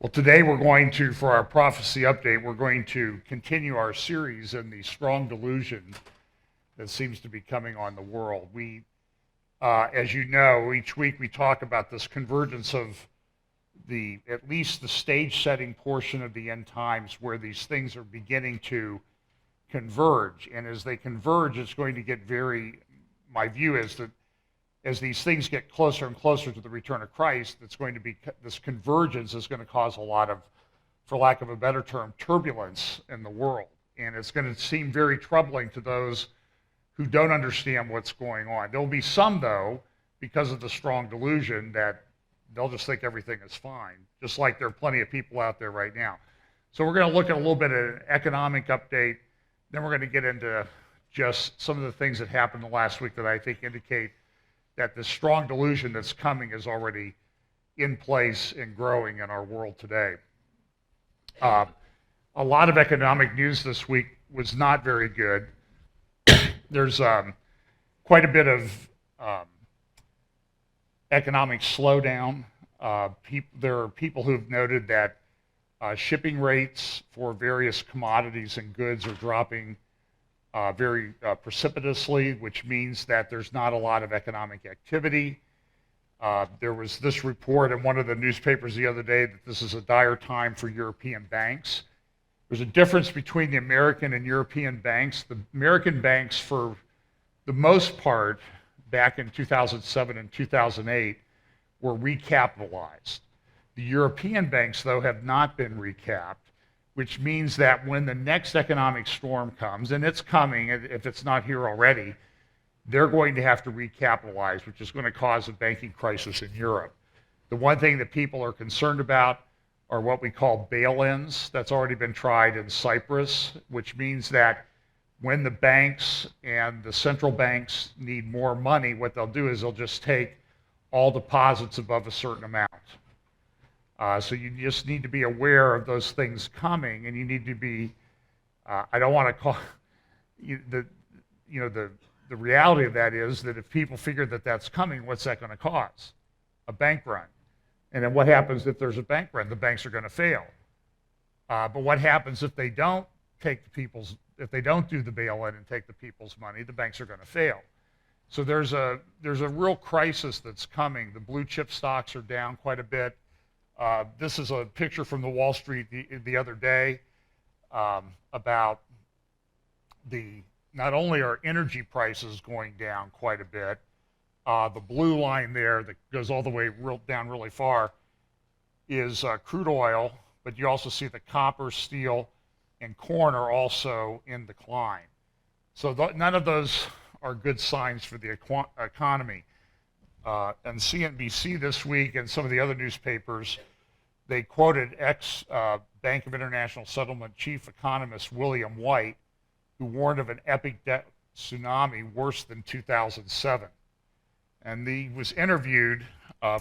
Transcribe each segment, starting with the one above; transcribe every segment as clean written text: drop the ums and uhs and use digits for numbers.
Well, today we're going to, for our prophecy update, we're going to continue our series in the strong delusion that seems to be coming on the world. As you know, each week we talk about this convergence of at least the stage setting portion of the end times where these things are beginning to converge. And as they converge, it's going to get my view is that as these things get closer and closer to the return of Christ, this convergence is going to cause a lot of, for lack of a better term, turbulence in the world. And it's going to seem very troubling to those who don't understand what's going on. There'll be some, though, because of the strong delusion, that they'll just think everything is fine, just like there are plenty of people out there right now. So we're going to look at a little bit of an economic update. Then we're going to get into just some of the things that happened the last week that I think indicate that the strong delusion that's coming is already in place and growing in our world today. A lot of economic news this week was not very good. There's quite a bit of economic slowdown. There are people who've noted that shipping rates for various commodities and goods are dropping very precipitously, which means that there's not a lot of economic activity. There was this report in one of the newspapers the other day that this is a dire time for European banks. There's a difference between the American and European banks. The American banks, for the most part, back in 2007 and 2008, were recapitalized. The European banks, though, have not been recapped, which means that when the next economic storm comes, and it's coming if it's not here already, they're going to have to recapitalize, which is going to cause a banking crisis in Europe. The one thing that people are concerned about are what we call bail-ins. That's already been tried in Cyprus, which means that when the banks and the central banks need more money, what they'll do is they'll just take all deposits above a certain amount. So you just need to be aware of those things coming, and you need to be, I don't want to call, the reality of that is that if people figure that that's coming, what's that going to cause? A bank run. And then what happens if there's a bank run? The banks are going to fail. But what happens if they don't if they don't do the bail-in and take the people's money? The banks are going to fail. So there's a real crisis that's coming. The blue chip stocks are down quite a bit. This is a picture from the Wall Street the other day about not only are energy prices going down quite a bit, the blue line there that goes all the way down really far is crude oil, but you also see that copper, steel, and corn are also in decline. So none of those are good signs for the economy. And CNBC this week and some of the other newspapers, they quoted ex-Bank of International Settlement chief economist William White, who warned of an epic debt tsunami worse than 2007. And he was interviewed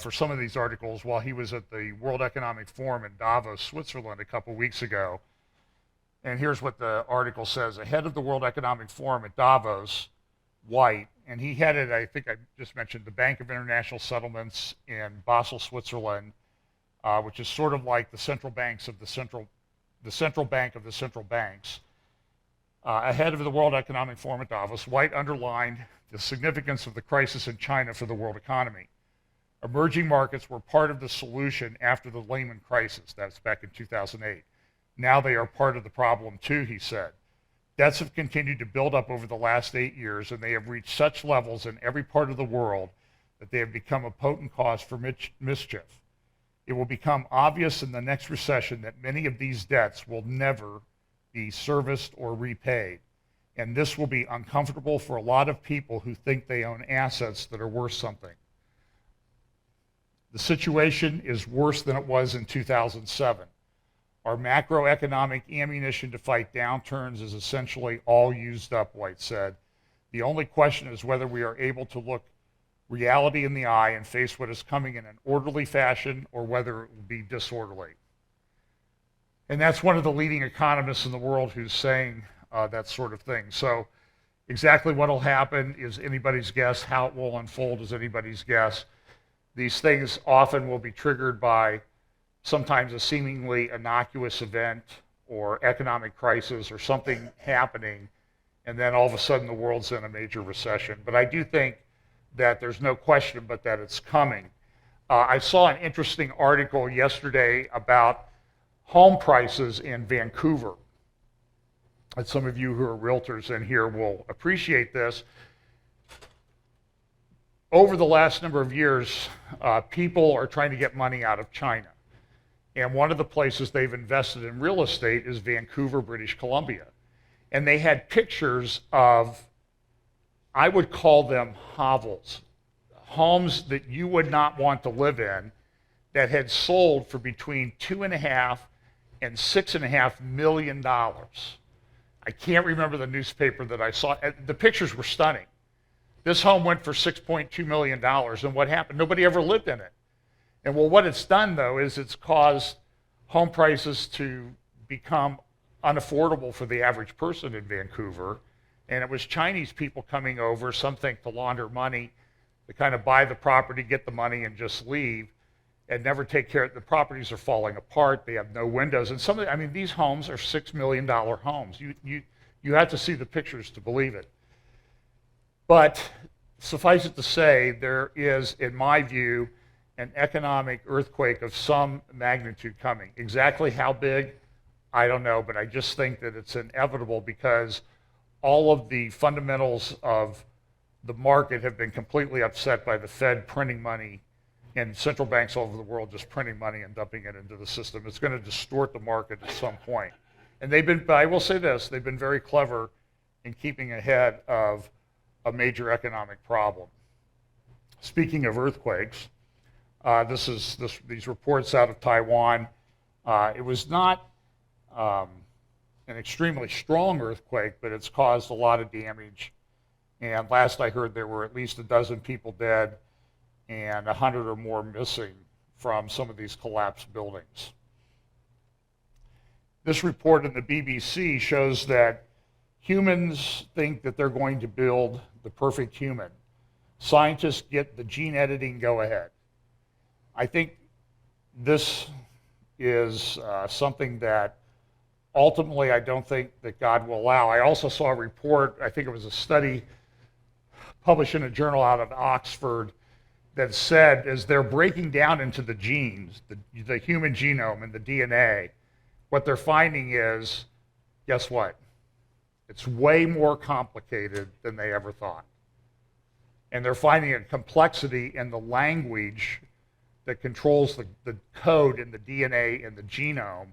for some of these articles while he was at the World Economic Forum in Davos, Switzerland, a couple weeks ago. And here's what the article says. Ahead of the World Economic Forum at Davos, White, and he headed, I think I just mentioned, the Bank of International Settlements in Basel, Switzerland, which is sort of like the central banks of the central bank of the central banks. Ahead of the World Economic Forum at Davos, White underlined the significance of the crisis in China for the world economy. Emerging markets were part of the solution after the Lehman crisis. That's back in 2008. Now they are part of the problem too, he said. Debts have continued to build up over the last 8 years, and they have reached such levels in every part of the world that they have become a potent cause for mischief. It will become obvious in the next recession that many of these debts will never be serviced or repaid. And this will be uncomfortable for a lot of people who think they own assets that are worth something. The situation is worse than it was in 2007. Our macroeconomic ammunition to fight downturns is essentially all used up, White said. The only question is whether we are able to look reality in the eye and face what is coming in an orderly fashion, or whether it will be disorderly. And that's one of the leading economists in the world who's saying that sort of thing. So exactly what will happen is anybody's guess. How it will unfold is anybody's guess. These things often will be triggered by sometimes a seemingly innocuous event or economic crisis or something happening, and then all of a sudden the world's in a major recession. But I do think that there's no question but that it's coming. I saw an interesting article yesterday about home prices in Vancouver. And some of you who are realtors in here will appreciate this. Over the last number of years, people are trying to get money out of China. And one of the places they've invested in real estate is Vancouver, British Columbia. And they had pictures of, I would call them hovels, homes that you would not want to live in, that had sold for between $2.5 and $6.5 million. I can't remember the newspaper that I saw. The pictures were stunning. This home went for $6.2 million, and what happened? Nobody ever lived in it. And well, what it's done, though, is it's caused home prices to become unaffordable for the average person in Vancouver. And it was Chinese people coming over, some think to launder money, to kind of buy the property, get the money, and just leave, and never take care of it. The properties are falling apart. They have no windows. And some of the, I mean, these homes are $6 million homes. You have to see the pictures to believe it. But suffice it to say, there is, in my view, an economic earthquake of some magnitude coming. Exactly how big, I don't know, but I just think that it's inevitable because all of the fundamentals of the market have been completely upset by the Fed printing money and central banks all over the world just printing money and dumping it into the system. It's going to distort the market at some point. And they've been, I will say this, they've been very clever in keeping ahead of a major economic problem. Speaking of earthquakes, these reports out of Taiwan. It was not an extremely strong earthquake, but it's caused a lot of damage. And last I heard, there were at least a dozen people dead and 100 or more missing from some of these collapsed buildings. This report in the BBC shows that humans think that they're going to build the perfect human. Scientists get the gene editing go ahead. I think this is something that ultimately I don't think that God will allow. I also saw a report, I think it was a study published in a journal out of Oxford, that said as they're breaking down into the genes, the human genome and the DNA, what they're finding is, guess what? It's way more complicated than they ever thought. And they're finding a complexity in the language that controls the code in the DNA and the genome.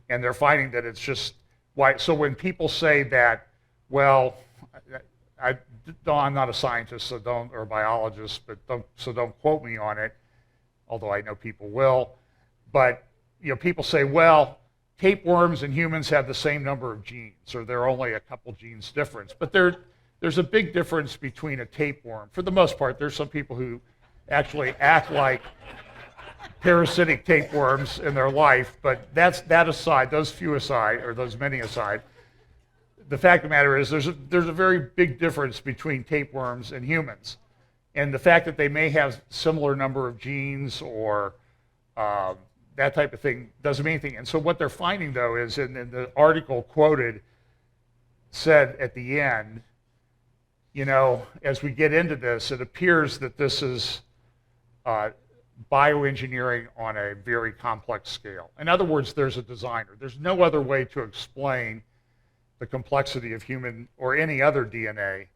And they're finding that it's just why. So when people say that, well, I'm not a scientist, so don't, or a biologist, but don't quote me on it, although I know people will. But people say, well, tapeworms and humans have the same number of genes, or there are only a couple genes difference. But there's a big difference between a tapeworm. For the most part, there's some people who actually act like parasitic tapeworms in their life, but that aside, those few aside, or those many aside, the fact of the matter is there's a very big difference between tapeworms and humans. And the fact that they may have similar number of genes or that type of thing doesn't mean anything. And so what they're finding, though, is in the article quoted, said at the end, as we get into this, it appears that this is bioengineering on a very complex scale. In other words, there's a designer. There's no other way to explain the complexity of human or any other DNA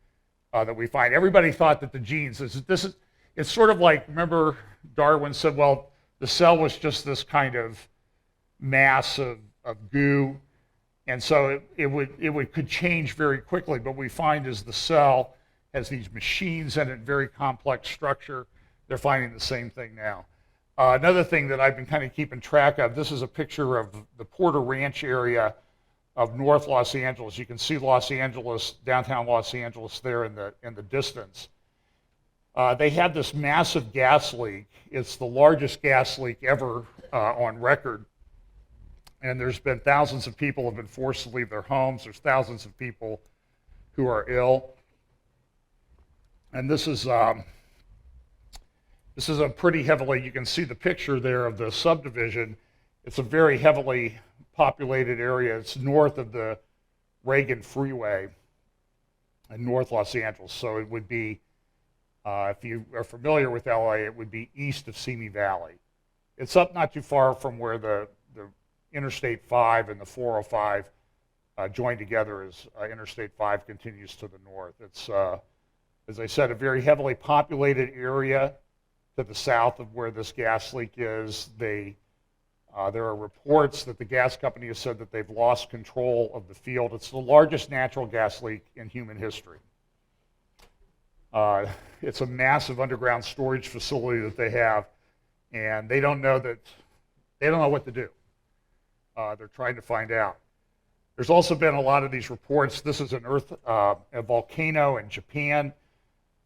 that we find. Everybody thought that the genes, it's sort of like, remember Darwin said, well, the cell was just this kind of mass of goo, and so it could change very quickly. But we find as the cell has these machines in it, very complex structure, they're finding the same thing now. Another thing that I've been kind of keeping track of, this is a picture of the Porter Ranch area of North Los Angeles. You can see Los Angeles, downtown Los Angeles there in the distance. They had this massive gas leak. It's the largest gas leak ever on record. And there's been thousands of people have been forced to leave their homes. There's thousands of people who are ill. And this is This is a pretty heavily, you can see the picture there of the subdivision. It's a very heavily populated area. It's north of the Reagan Freeway in North Los Angeles. So it would be, if you are familiar with LA, it would be east of Simi Valley. It's up not too far from where the Interstate 5 and the 405 join together as Interstate 5 continues to the north. It's, as I said, a very heavily populated area to the south of where this gas leak is. There are reports that the gas company has said that they've lost control of the field. It's the largest natural gas leak in human history. It's a massive underground storage facility that they have, and they don't know what to do. They're trying to find out. There's also been a lot of these reports. This is a volcano in Japan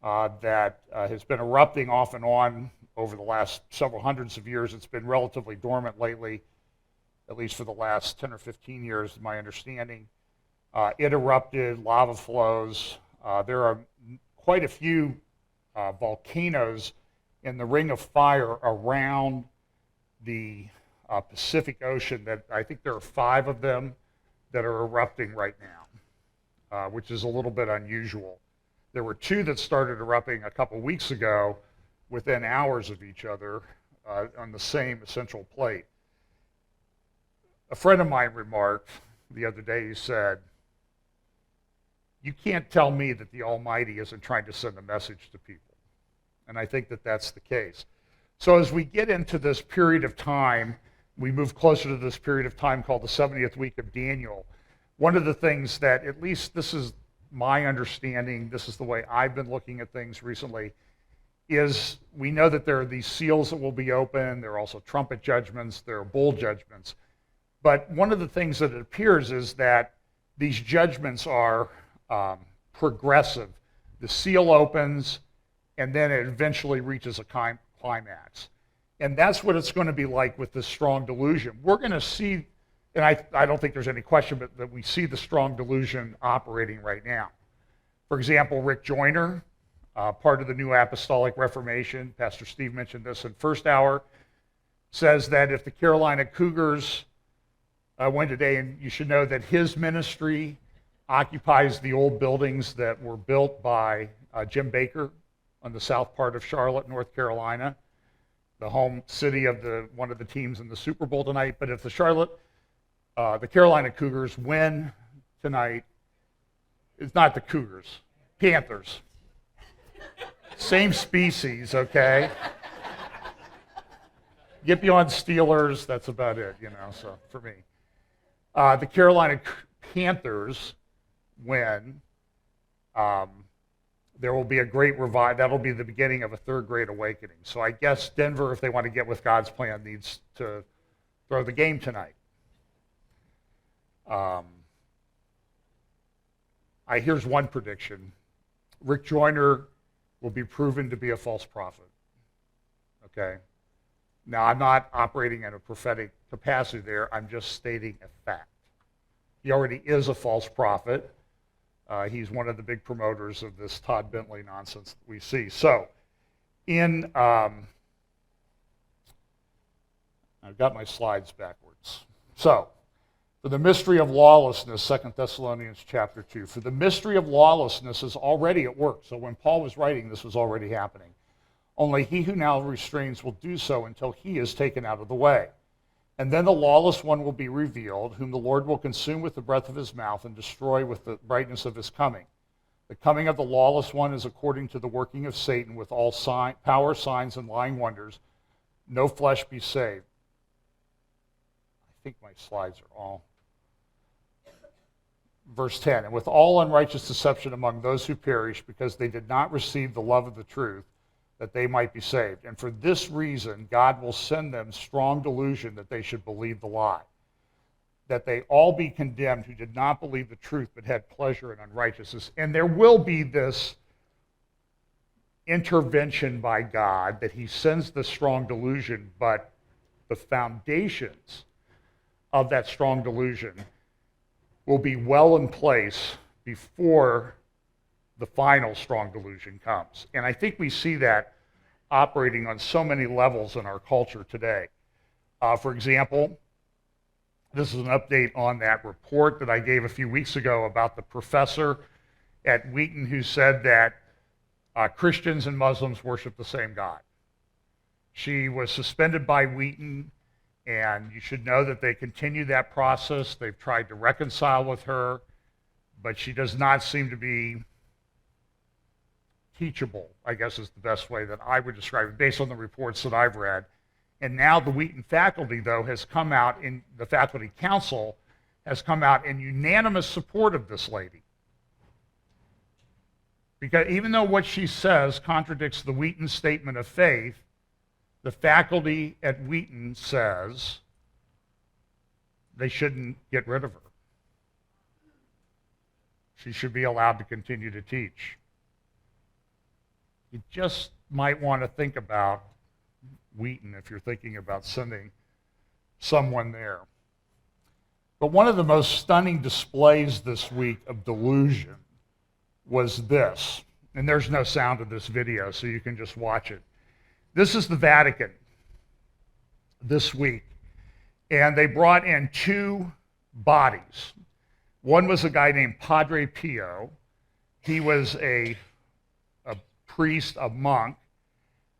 that has been erupting off and on over the last several hundreds of years. It's been relatively dormant lately, at least for the last 10 or 15 years, is my understanding. It erupted, lava flows. There are quite a few volcanoes in the Ring of Fire around the Pacific Ocean. That I think there are 5 of them that are erupting right now, which is a little bit unusual. There were 2 that started erupting a couple weeks ago within hours of each other on the same essential plate. A friend of mine remarked the other day, he said, "You can't tell me that the Almighty isn't trying to send a message to people." And I think that that's the case. So as we get into this period of time, we move closer to this period of time called the 70th week of Daniel. One of the things that, at least this is my understanding, this is the way I've been looking at things recently, is we know that there are these seals that will be open. There are also trumpet judgments. There are bowl judgments. But one of the things that it appears is that these judgments are progressive. The seal opens, and then it eventually reaches a climax. And that's what it's going to be like with this strong delusion. We're going to see, and I don't think there's any question, but that we see the strong delusion operating right now. For example, Rick Joyner, part of the New Apostolic Reformation, Pastor Steve mentioned this in first hour, says that if the Carolina Cougars win today, and you should know that his ministry occupies the old buildings that were built by Jim Baker on the south part of Charlotte, North Carolina, the home city of one of the teams in the Super Bowl tonight. But if the Carolina Cougars win tonight, it's not the Cougars, Panthers. Same species, okay? Get beyond Steelers, that's about it, so for me. The Carolina Panthers win, there will be a great revival. That'll be the beginning of a third great awakening. So I guess Denver, if they want to get with God's plan, needs to throw the game tonight. Here's one prediction. Rick Joyner will be proven to be a false prophet. Okay? Now, I'm not operating in a prophetic capacity there. I'm just stating a fact. He already is a false prophet. He's one of the big promoters of this Todd Bentley nonsense that we see. So, I've got my slides backwards. So, for the mystery of lawlessness, 2 Thessalonians chapter 2. For the mystery of lawlessness is already at work. So when Paul was writing, this was already happening. Only he who now restrains will do so until he is taken out of the way. And then the lawless one will be revealed, whom the Lord will consume with the breath of his mouth and destroy with the brightness of his coming. The coming of the lawless one is according to the working of Satan with all power, signs, and lying wonders. No flesh be saved. I think my slides are all. Verse 10, and with all unrighteous deception among those who perish, because they did not receive the love of the truth, that they might be saved. And for this reason, God will send them strong delusion that they should believe the lie, that they all be condemned who did not believe the truth, but had pleasure in unrighteousness. And there will be this intervention by God that he sends the strong delusion, but the foundations of that strong delusion will be well in place before the final strong delusion comes. And I think we see that operating on so many levels in our culture today. For example, this is an update on that report that I gave a few weeks ago about the professor at Wheaton who said that Christians and Muslims worship the same God. She was suspended by Wheaton, and you should know that they continue that process. They've tried to reconcile with her, but she does not seem to be teachable, I guess is the best way that I would describe it, based on the reports that I've read. And now the Wheaton faculty, though, has come out, in the faculty council has come out in unanimous support of this lady. Because even though what she says contradicts the Wheaton statement of faith, the faculty at Wheaton says they shouldn't get rid of her. She should be allowed to continue to teach. You just might want to think about Wheaton if you're thinking about sending someone there. But one of the most stunning displays this week of delusion was this. And there's no sound of this video, so you can just watch it. This is the Vatican this week. And they brought in two bodies. One was a guy named Padre Pio. He was a priest, a monk,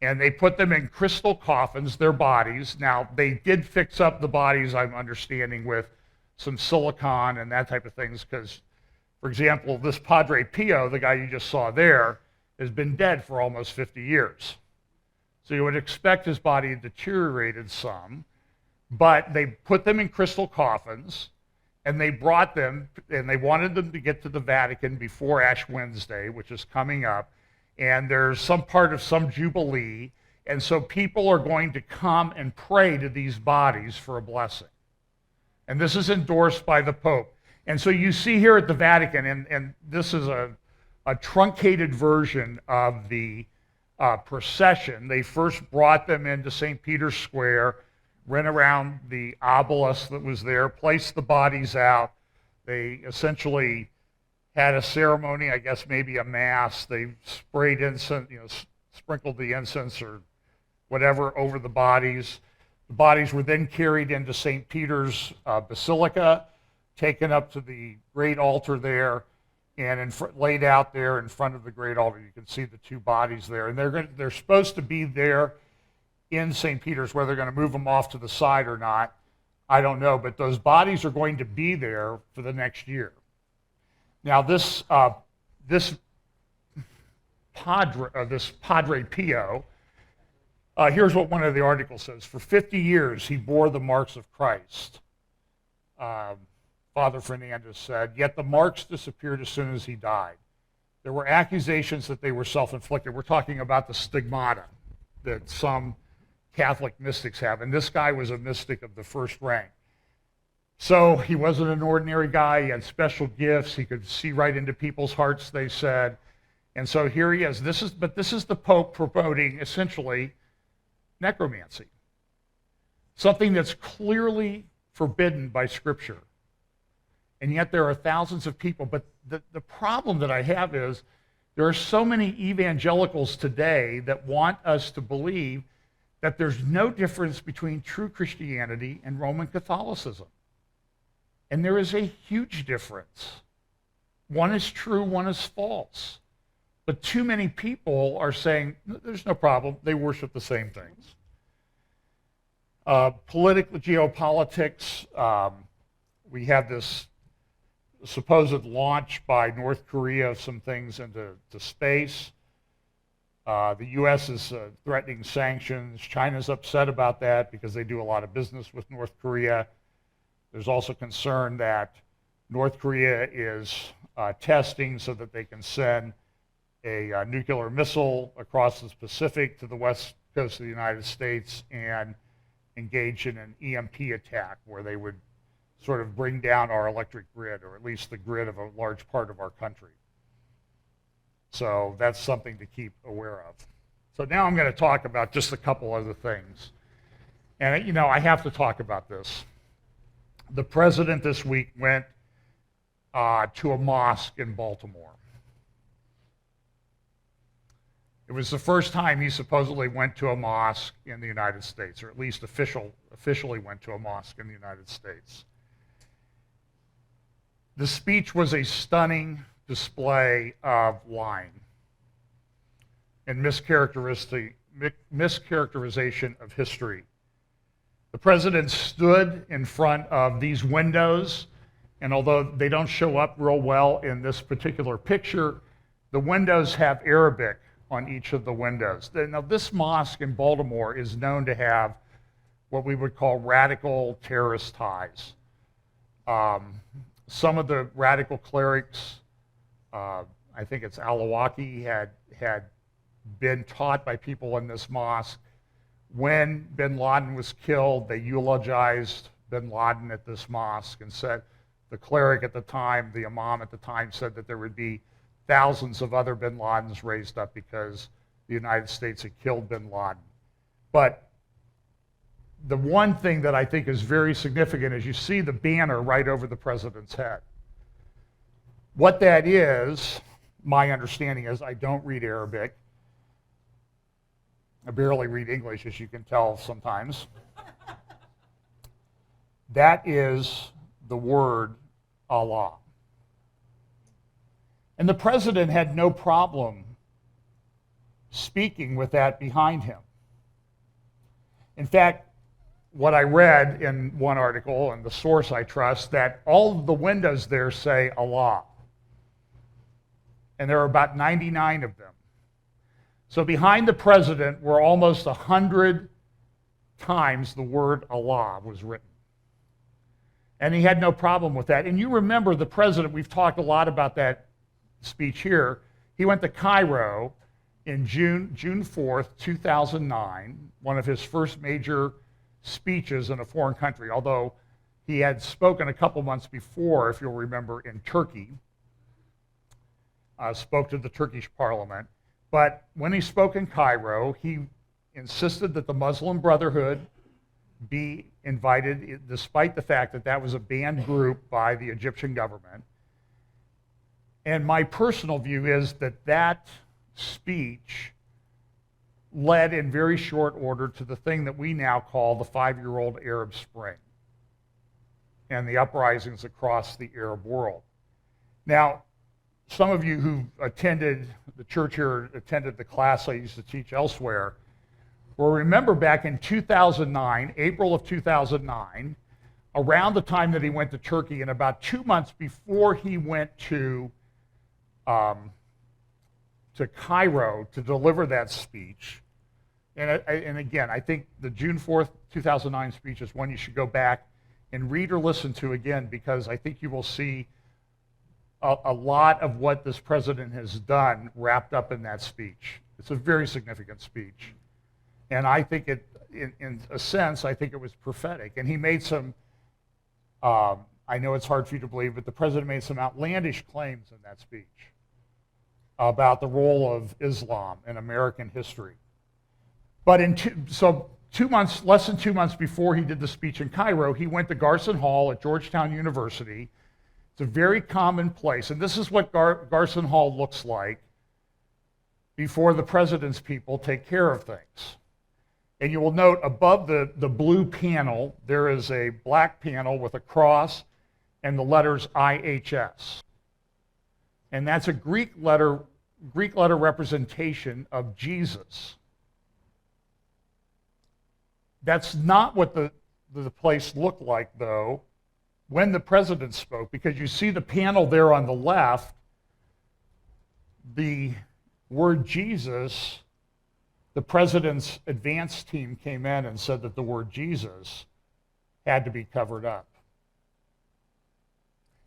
and they put them in crystal coffins, their bodies. Now, they did fix up the bodies, I'm understanding, with some silicone and that type of things, because, for example, this Padre Pio, the guy you just saw there, has been dead for almost 50 years. So you would expect his body deteriorated some, but they put them in crystal coffins, and they brought them, and they wanted them to get to the Vatican before Ash Wednesday, which is coming up, and there's some part of some jubilee, and so people are going to come and pray to these bodies for a blessing. And this is endorsed by the Pope. And so you see here at the Vatican, and this is a truncated version of the procession. They first brought them into St. Peter's Square, went around the obelisk that was there, placed the bodies out. They essentially had a ceremony, I guess maybe a mass. They sprayed incense, sprinkled the incense or whatever over the bodies. The bodies were then carried into St. Peter's Basilica, taken up to the great altar there, and laid out there in front of the great altar. You can see the two bodies there. And they're supposed to be there in St. Peter's. Whether they're going to move them off to the side or not, I don't know. But those bodies are going to be there for the next year. Now, this Padre Pio, here's what one of the articles says. For 50 years, he bore the marks of Christ. Father Fernandez said, yet the marks disappeared as soon as he died. There were accusations that they were self-inflicted. We're talking about the stigmata that some Catholic mystics have, and this guy was a mystic of the first rank. So he wasn't an ordinary guy. He had special gifts. He could see right into people's hearts, they said. And so here he is. This is the Pope promoting essentially necromancy, something that's clearly forbidden by Scripture. And yet there are thousands of people. But the problem that I have is there are so many evangelicals today that want us to believe that there's no difference between true Christianity and Roman Catholicism. And there is a huge difference. One is true, one is false. But too many people are saying, there's no problem, they worship the same things. Political geopolitics, we have this supposed launch by North Korea of some things into space. The U.S. is threatening sanctions. China's upset about that because they do a lot of business with North Korea. There's also concern that North Korea is testing so that they can send a nuclear missile across the Pacific to the west coast of the United States and engage in an EMP attack where they would sort of bring down our electric grid, or at least the grid of a large part of our country. So that's something to keep aware of. So now I'm going to talk about just a couple other things. And, I have to talk about this. The president this week went to a mosque in Baltimore. It was the first time he supposedly went to a mosque in the United States, or at least officially went to a mosque in the United States. The speech was a stunning display of lying and mischaracterization of history. The president stood in front of these windows, and although they don't show up real well in this particular picture, the windows have Arabic on each of the windows. Now, this mosque in Baltimore is known to have what we would call radical terrorist ties. Some of the radical clerics, I think it's Al-Awlaki, had been taught by people in this mosque. When bin Laden was killed, they eulogized bin Laden at this mosque and said, the cleric at the time, the imam at the time, said that there would be thousands of other bin Ladens raised up because the United States had killed bin Laden. But the one thing that I think is very significant is you see the banner right over the president's head. What that is, my understanding is, I don't read Arabic. I barely read English, as you can tell sometimes. That is the word Allah. And the president had no problem speaking with that behind him. In fact, what I read in one article, and the source I trust, that all of the windows there say Allah. And there are about 99 of them. So behind the president were almost 100 times the word Allah was written. And he had no problem with that. And you remember the president, we've talked a lot about that speech here. He went to Cairo in June 4th, 2009, one of his first major speeches in a foreign country, although he had spoken a couple months before, if you'll remember, in Turkey, spoke to the Turkish parliament. But when he spoke in Cairo, he insisted that the Muslim Brotherhood be invited, despite the fact that that was a banned group by the Egyptian government. And my personal view is that that speech led in very short order to the thing that we now call the 5-year-old Arab Spring and the uprisings across the Arab world. Now, some of you who attended the church here, attended the class I used to teach elsewhere, will remember back in 2009, April of 2009, around the time that he went to Turkey, and about 2 months before he went to Cairo to deliver that speech. And again, I think the June 4th, 2009 speech is one you should go back and read or listen to again, because I think you will see a lot of what this president has done wrapped up in that speech. It's a very significant speech. And I think it, in a sense, I think it was prophetic. And he made some, I know it's hard for you to believe, but the president made some outlandish claims in that speech about the role of Islam in American history. But less than 2 months before he did the speech in Cairo, he went to Garson Hall at Georgetown University. It's a very common place, and this is what Garson Hall looks like before the president's people take care of things. And you will note above the blue panel, there is a black panel with a cross and the letters IHS. And that's a Greek letter representation of Jesus. That's not what the place looked like, though, when the president spoke, because you see the panel there on the left, the word Jesus, the president's advance team came in and said that the word Jesus had to be covered up.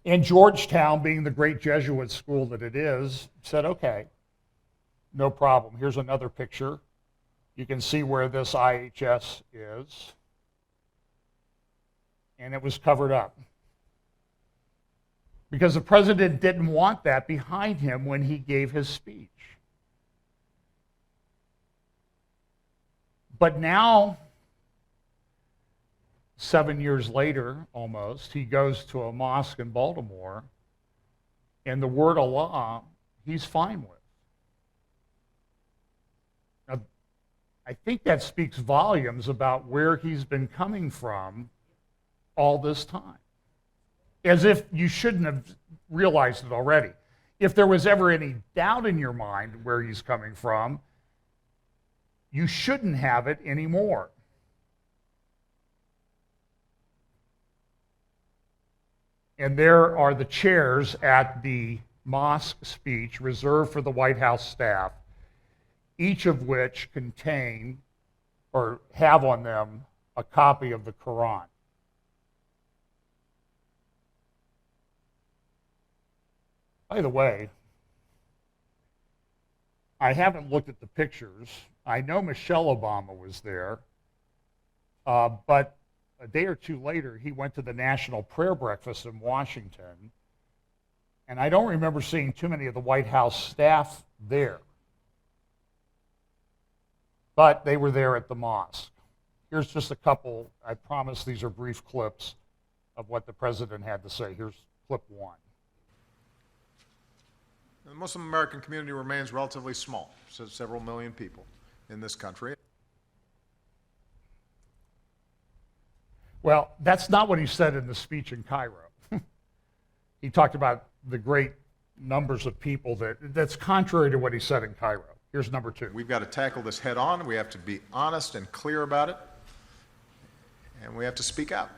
And Georgetown, being the great Jesuit school that it is, said, okay, no problem. Here's another picture. You can see where this IHS is. And it was covered up. Because the president didn't want that behind him when he gave his speech. But now, 7 years later, almost, he goes to a mosque in Baltimore, and the word Allah, he's fine with. I think that speaks volumes about where he's been coming from all this time. As if you shouldn't have realized it already. If there was ever any doubt in your mind where he's coming from, you shouldn't have it anymore. And there are the chairs at the mosque speech reserved for the White House staff, each of which contain or have on them a copy of the Quran. By the way, I haven't looked at the pictures. I know Michelle Obama was there, but a day or two later, he went to the National Prayer Breakfast in Washington, and I don't remember seeing too many of the White House staff there. But they were there at the mosque. Here's just a couple. I promise these are brief clips of what the president had to say. Here's clip one. The Muslim American community remains relatively small, so several million people in this country. Well, that's not what he said in the speech in Cairo. He talked about the great numbers of people that's contrary to what he said in Cairo. Here's number two. We've got to tackle this head on. We have to be honest and clear about it, and we have to speak out.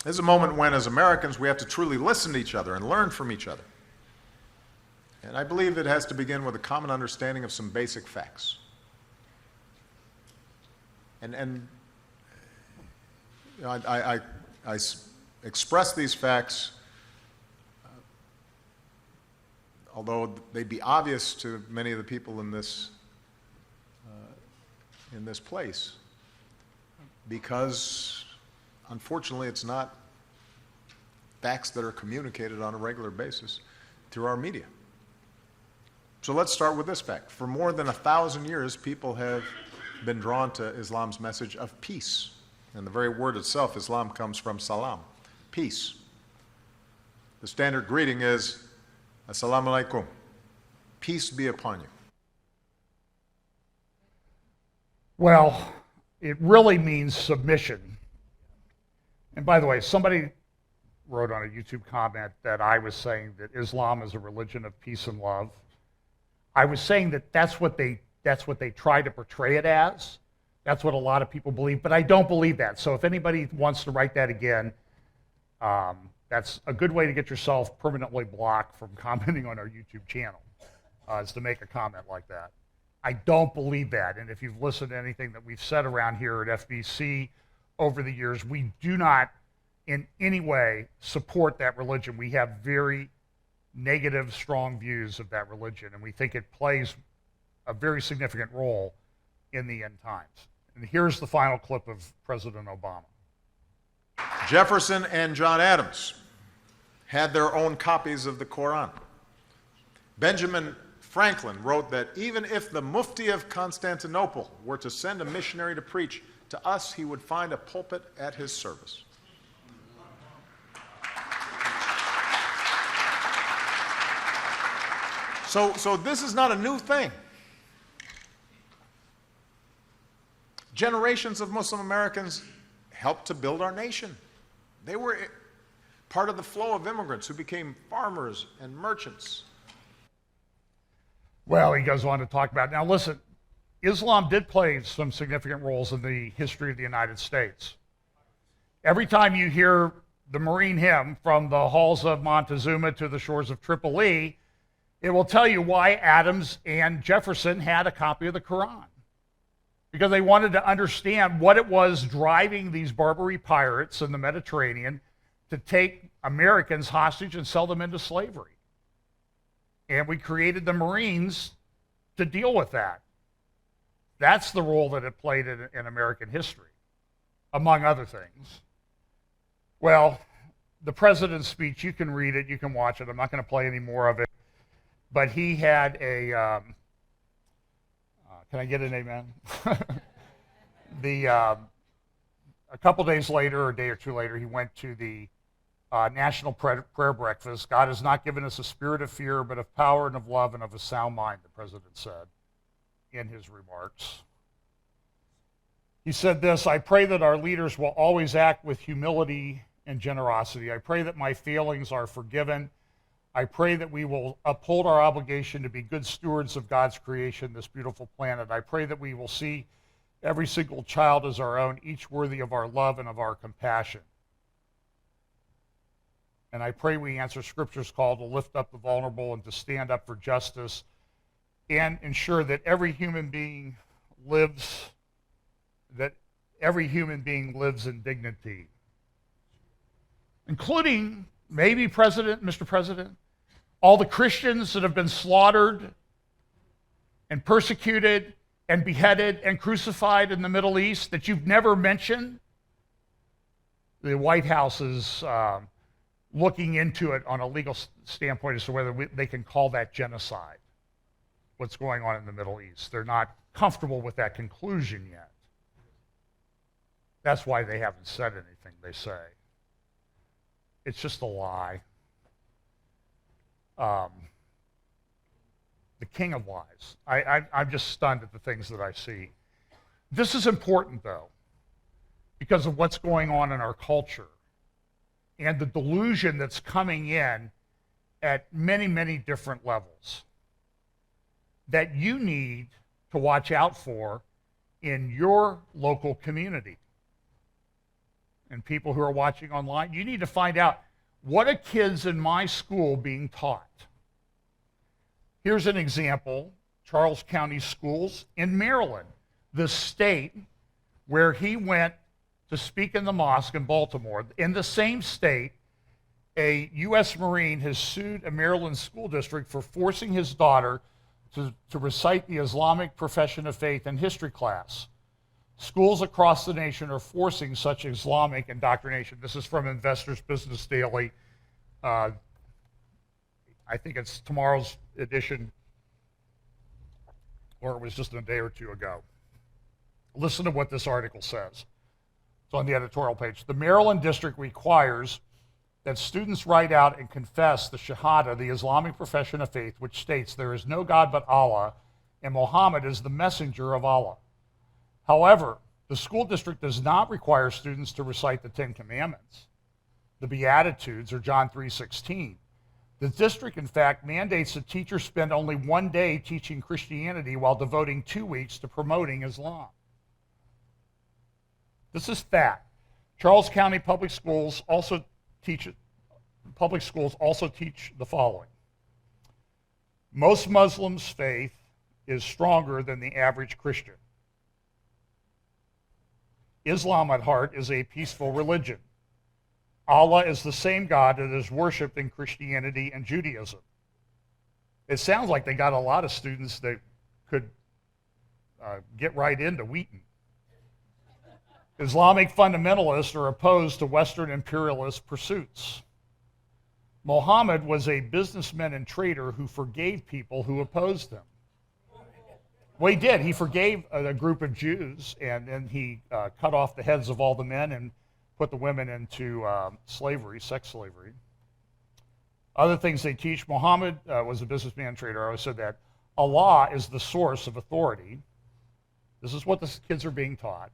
This is a moment when, as Americans, we have to truly listen to each other and learn from each other. And I believe it has to begin with a common understanding of some basic facts. And you know, I express these facts, although they'd be obvious to many of the people in this place, because unfortunately it's not facts that are communicated on a regular basis through our media. So let's start with this fact. For more than 1,000 years, people have been drawn to Islam's message of peace. And the very word itself, Islam, comes from salam, peace. The standard greeting is, Assalamu alaikum, peace be upon you. Well, it really means submission. And by the way, somebody wrote on a YouTube comment that I was saying that Islam is a religion of peace and love. I was saying that that's what they try to portray it as. That's what a lot of people believe, but I don't believe that. So if anybody wants to write that again, that's a good way to get yourself permanently blocked from commenting on our YouTube channel, is to make a comment like that. I don't believe that, and if you've listened to anything that we've said around here at FBC over the years, we do not in any way support that religion. We have very negative, strong views of that religion, and we think it plays a very significant role in the end times. And here's the final clip of President Obama. Jefferson and John Adams had their own copies of the Quran. Benjamin Franklin wrote that even if the Mufti of Constantinople were to send a missionary to preach to us, he would find a pulpit at his service. So this is not a new thing. Generations of Muslim Americans helped to build our nation. They were part of the flow of immigrants who became farmers and merchants. Well, he goes on to talk about, now listen, Islam did play some significant roles in the history of the United States. Every time you hear the Marine hymn, from the halls of Montezuma to the shores of Tripoli, it will tell you why Adams and Jefferson had a copy of the Quran. Because they wanted to understand what it was driving these Barbary pirates in the Mediterranean to take Americans hostage and sell them into slavery. And we created the Marines to deal with that. That's the role that it played in American history, among other things. Well, the president's speech, you can read it, you can watch it. I'm not going to play any more of it. But he had a, can I get an amen? A couple days later, or a day or two later, he went to the National Prayer Breakfast. God has not given us a spirit of fear, but of power and of love and of a sound mind, the president said. in his remarks. He said this: I pray that our leaders will always act with humility and generosity. I pray that my failings are forgiven. I pray that we will uphold our obligation to be good stewards of God's creation, this beautiful planet. I pray that we will see every single child as our own, each worthy of our love and of our compassion. And I pray we answer Scripture's call to lift up the vulnerable and to stand up for justice and ensure that every human being lives in dignity, including maybe Mr. President, all the Christians that have been slaughtered and persecuted and beheaded and crucified in the Middle East that you've never mentioned. The White House is looking into it on a legal standpoint as to whether they can call that genocide, what's going on in the Middle East. They're not comfortable with that conclusion yet. That's why they haven't said anything, they say. It's just a lie. The king of lies. I'm just stunned at the things that I see. This is important, though, because of what's going on in our culture and the delusion that's coming in at many, many different levels that you need to watch out for in your local community. And people who are watching online, you need to find out, what are kids in my school being taught? Here's an example: Charles County Schools in Maryland, the state where he went to speak in the mosque in Baltimore. In the same state, a U.S. Marine has sued a Maryland school district for forcing his daughter to recite the Islamic profession of faith in history class. Schools across the nation are forcing such Islamic indoctrination. This is from Investor's Business Daily. I think it's tomorrow's edition, or it was just a day or two ago. Listen to what this article says. It's on the editorial page. The Maryland district requires that students write out and confess the Shahada, the Islamic profession of faith, which states there is no God but Allah, and Muhammad is the messenger of Allah. However, the school district does not require students to recite the Ten Commandments, the Beatitudes, or John 3:16. The district, in fact, mandates that teachers spend only one day teaching Christianity while devoting 2 weeks to promoting Islam. This is fact. Charles County Public Schools also teach the following: most Muslims' faith is stronger than the average Christian. Islam at heart is a peaceful religion. Allah is the same God that is worshipped in Christianity and Judaism. It sounds like they got a lot of students that could get right into Wheaton. Islamic fundamentalists are opposed to Western imperialist pursuits. Muhammad was a businessman and trader who forgave people who opposed him. Well, he did. He forgave a group of Jews, and then he cut off the heads of all the men and put the women into slavery, sex slavery. Other things they teach: Muhammad was a businessman and trader. I always said that. Allah is the source of authority. This is what the kids are being taught.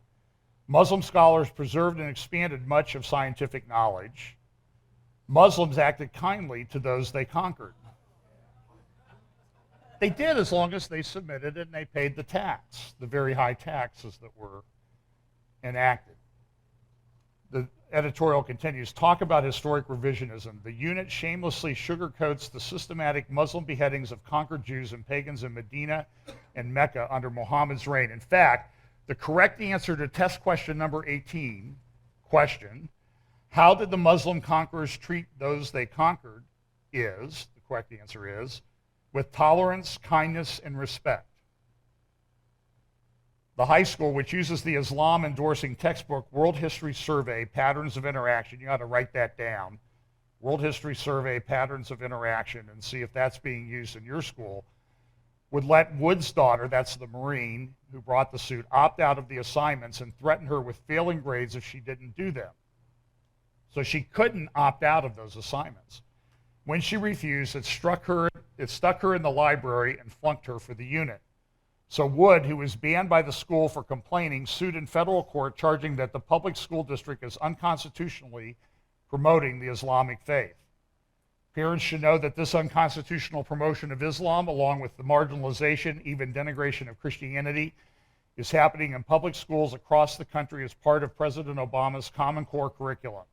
Muslim scholars preserved and expanded much of scientific knowledge. Muslims acted kindly to those they conquered. They did, as long as they submitted and they paid the tax, the very high taxes that were enacted. The editorial continues: talk about historic revisionism. The unit shamelessly sugarcoats the systematic Muslim beheadings of conquered Jews and pagans in Medina and Mecca under Muhammad's reign. In fact, the correct answer to test question number 18, question, how did the Muslim conquerors treat those they conquered, is, the correct answer is, with tolerance, kindness, and respect. The high school, which uses the Islam-endorsing textbook World History Survey, Patterns of Interaction, you ought to write that down, World History Survey, Patterns of Interaction, and see if that's being used in your school, would let Wood's daughter, that's the Marine who brought the suit, opt out of the assignments and threaten her with failing grades if she didn't do them. So she couldn't opt out of those assignments. When she refused, it stuck her in the library and flunked her for the unit. So Wood, who was banned by the school for complaining, sued in federal court, charging that the public school district is unconstitutionally promoting the Islamic faith. Parents should know that this unconstitutional promotion of Islam, along with the marginalization, even denigration of Christianity, is happening in public schools across the country as part of President Obama's Common Core curriculum.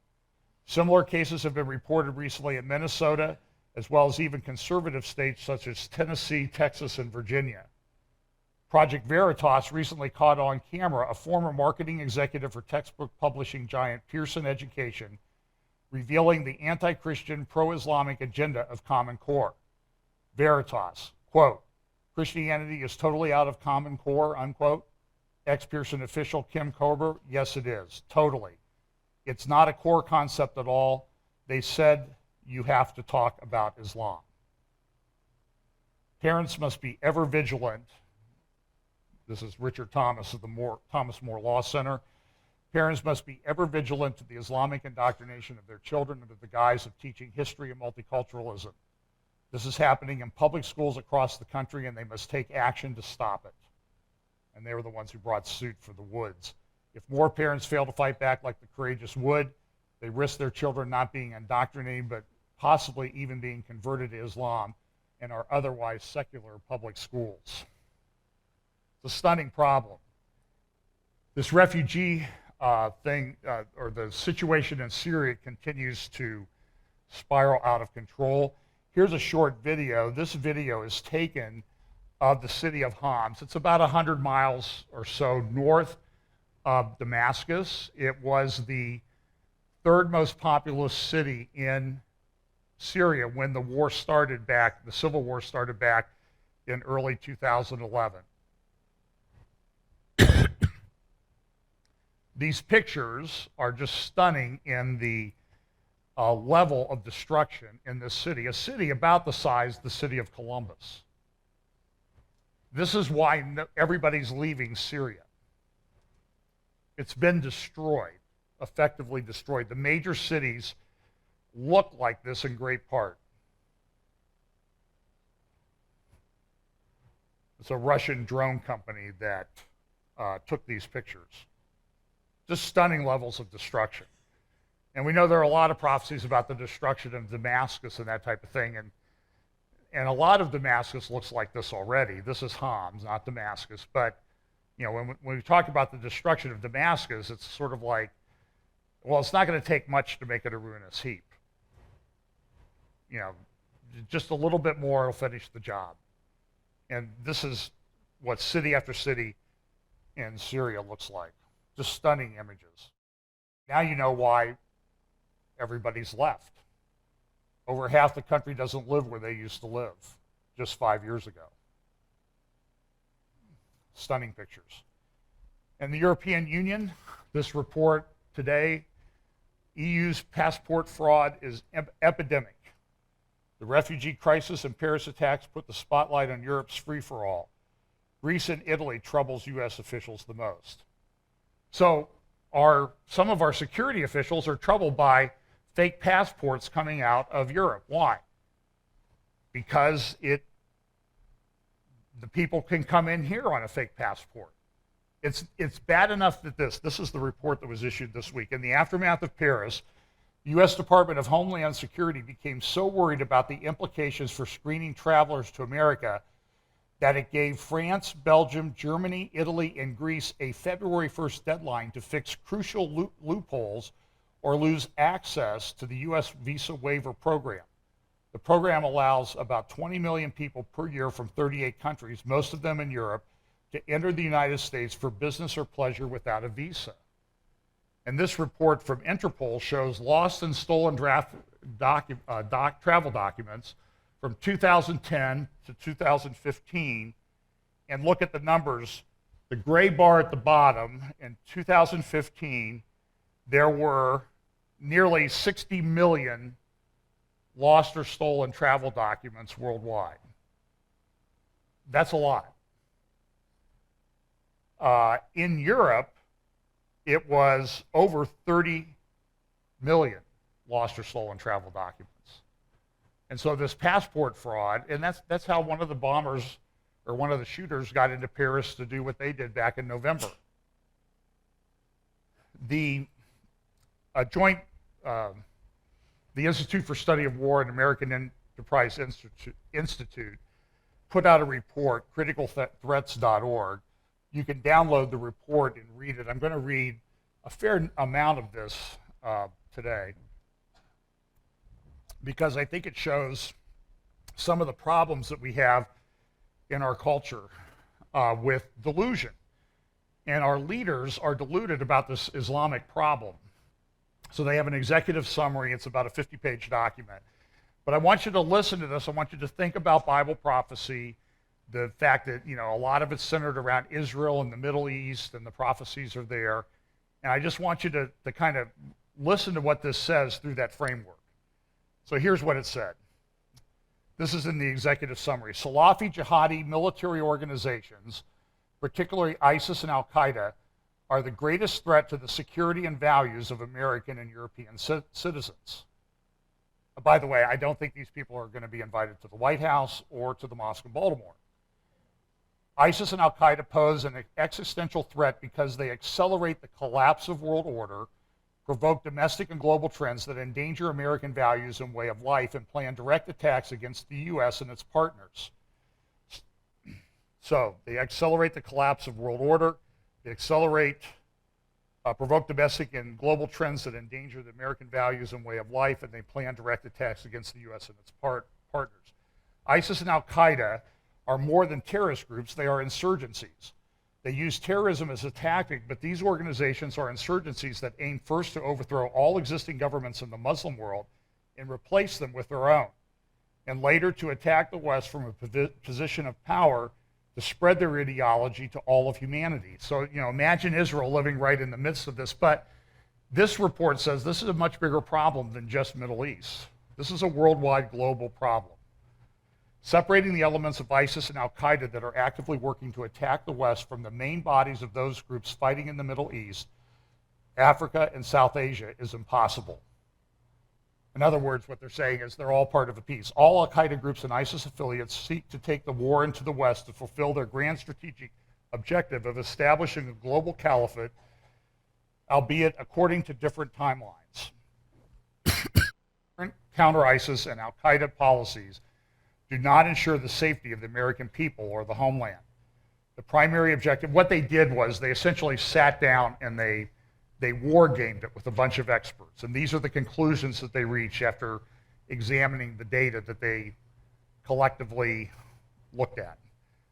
Similar cases have been reported recently in Minnesota, as well as even conservative states such as Tennessee, Texas, and Virginia. Project Veritas recently caught on camera a former marketing executive for textbook publishing giant Pearson Education revealing the anti-Christian, pro-Islamic agenda of Common Core. Veritas, quote, Christianity is totally out of Common Core, unquote. Ex-Pearson official Kim Kober, yes it is, totally. It's not a core concept at all. They said you have to talk about Islam. Parents must be ever vigilant. This is Richard Thomas of the Thomas More Law Center. Parents must be ever vigilant to the Islamic indoctrination of their children under the guise of teaching history and multiculturalism. This is happening in public schools across the country, and they must take action to stop it. And they were the ones who brought suit for the Woods. If more parents fail to fight back like the courageous Wood, they risk their children not being indoctrinated, but possibly even being converted to Islam in our otherwise secular public schools. It's a stunning problem. This refugee or the situation in Syria continues to spiral out of control. Here's a short video. This video is taken of the city of Homs. It's about 100 miles or so north of Damascus. It was the third most populous city in Syria when the war started back, the civil war started back in early 2011. These pictures are just stunning in the level of destruction in this city, a city about the size of the city of Columbus. This is why everybody's leaving Syria. It's been destroyed, effectively destroyed. The major cities look like this in great part. It's a Russian drone company that took these pictures. Just stunning levels of destruction. And we know there are a lot of prophecies about the destruction of Damascus and that type of thing. And a lot of Damascus looks like this already. This is Homs, not Damascus. But you know, when we talk about the destruction of Damascus, it's sort of like, well, it's not going to take much to make it a ruinous heap. You know, just a little bit more will finish the job. And this is what city after city in Syria looks like. Just stunning images. Now you know why everybody's left. Over half the country doesn't live where they used to live just 5 years ago. Stunning pictures. And the European Union, this report today, EU's passport fraud is epidemic. The refugee crisis and Paris attacks put the spotlight on Europe's free-for-all. Greece and Italy troubles U.S. officials the most. So some of our security officials are troubled by fake passports coming out of Europe. Why? Because the people can come in here on a fake passport. It's bad enough that this is the report that was issued this week. In the aftermath of Paris, the U.S. Department of Homeland Security became so worried about the implications for screening travelers to America that it gave France, Belgium, Germany, Italy, and Greece a February 1st deadline to fix crucial loopholes or lose access to the U.S. visa waiver program. The program allows about 20 million people per year from 38 countries, most of them in Europe, to enter the United States for business or pleasure without a visa. And this report from Interpol shows lost and stolen travel documents from 2010 to 2015, and look at the numbers. The gray bar at the bottom, in 2015, there were nearly 60 million lost or stolen travel documents worldwide. That's a lot. In Europe, it was over 30 million lost or stolen travel documents. And so this passport fraud, and that's how one of the bombers or one of the shooters got into Paris to do what they did back in November. The Institute for Study of War and American Enterprise Institute put out a report, criticalthreats.org. You can download the report and read it. I'm going to read a fair amount of this today because I think it shows some of the problems that we have in our culture with delusion. And our leaders are deluded about this Islamic problem. So they have an executive summary. It's about a 50-page document. But I want you to listen to this. I want you to think about Bible prophecy, the fact that, you know, a lot of it's centered around Israel and the Middle East, and the prophecies are there. And I just want you to kind of listen to what this says through that framework. So here's what it said. This is in the executive summary. Salafi jihadi military organizations, particularly ISIS and Al-Qaeda, are the greatest threat to the security and values of American and European citizens. By the way, I don't think these people are going to be invited to the White House or to the mosque in Baltimore. ISIS and Al-Qaeda pose an existential threat because they accelerate the collapse of world order, provoke domestic and global trends that endanger American values and way of life, and plan direct attacks against the U.S. and its partners. So they accelerate the collapse of world order, they provoke domestic and global trends that endanger the American values and way of life, and they plan direct attacks against the U.S. and its partners. ISIS and Al-Qaeda are more than terrorist groups, they are insurgencies. They use terrorism as a tactic, but these organizations are insurgencies that aim first to overthrow all existing governments in the Muslim world and replace them with their own, and later to attack the West from a position of power to spread their ideology to all of humanity. So, you know, imagine Israel living right in the midst of this. But this report says this is a much bigger problem than just Middle East. This is a worldwide, global problem. Separating the elements of ISIS and Al-Qaeda that are actively working to attack the West from the main bodies of those groups fighting in the Middle East, Africa, and South Asia is impossible. In other words, what they're saying is they're all part of a piece. All Al-Qaeda groups and ISIS affiliates seek to take the war into the West to fulfill their grand strategic objective of establishing a global caliphate, albeit according to different timelines. Counter-ISIS and Al-Qaeda policies do not ensure the safety of the American people or the homeland. The primary objective, what they did was they essentially sat down and they war gamed it with a bunch of experts. And these are the conclusions that they reach after examining the data that they collectively looked at.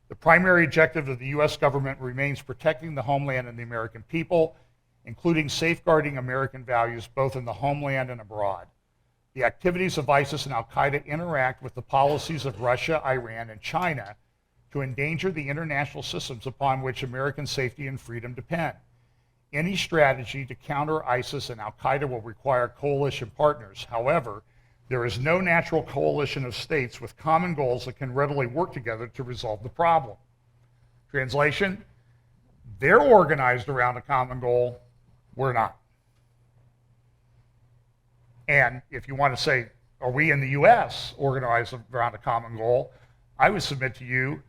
The primary objective of the U.S. government remains protecting the homeland and the American people, including safeguarding American values both in the homeland and abroad. The activities of ISIS and Al-Qaeda interact with the policies of Russia, Iran, and China to endanger the international systems upon which American safety and freedom depend. Any strategy to counter ISIS and Al-Qaeda will require coalition partners. However, there is no natural coalition of states with common goals that can readily work together to resolve the problem. Translation, they're organized around a common goal, we're not. And if you want to say, are we in the U.S. organized around a common goal, I would submit to you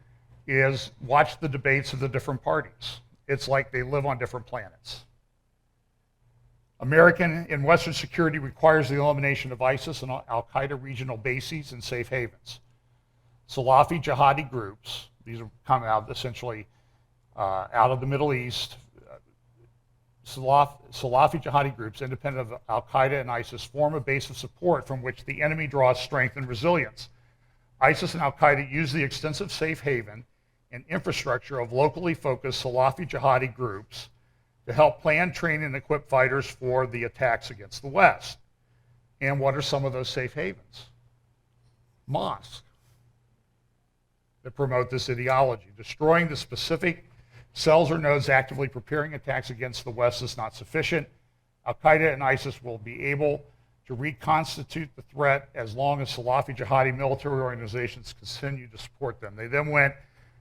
is watch the debates of the different parties. It's like they live on different planets. American and Western security requires the elimination of ISIS and Al-Qaeda regional bases and safe havens. Salafi jihadi groups, these are coming out essentially out of the Middle East. Salafi jihadi groups, independent of Al-Qaeda and ISIS, form a base of support from which the enemy draws strength and resilience. ISIS and Al-Qaeda use the extensive safe haven and infrastructure of locally focused Salafi jihadi groups to help plan, train, and equip fighters for the attacks against the West. And what are some of those safe havens? Mosques that promote this ideology. Destroying the specific cells or nodes actively preparing attacks against the West is not sufficient. Al-Qaeda and ISIS will be able to reconstitute the threat as long as Salafi jihadi military organizations continue to support them. They then went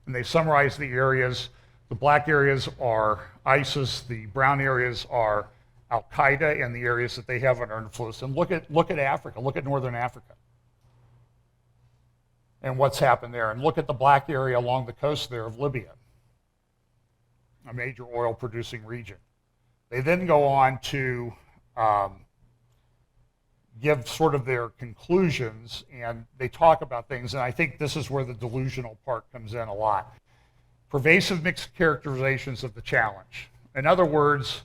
and they summarized the areas. The black areas are ISIS, the brown areas are Al-Qaeda, and the areas that they have under influence. And look at Africa, look at Northern Africa. and what's happened there. And look at the black area along the coast there of Libya, a major oil producing region. They then go on to give sort of their conclusions, and they talk about things, and I think this is where the delusional part comes in a lot. Pervasive mixed characterizations of the challenge. In other words,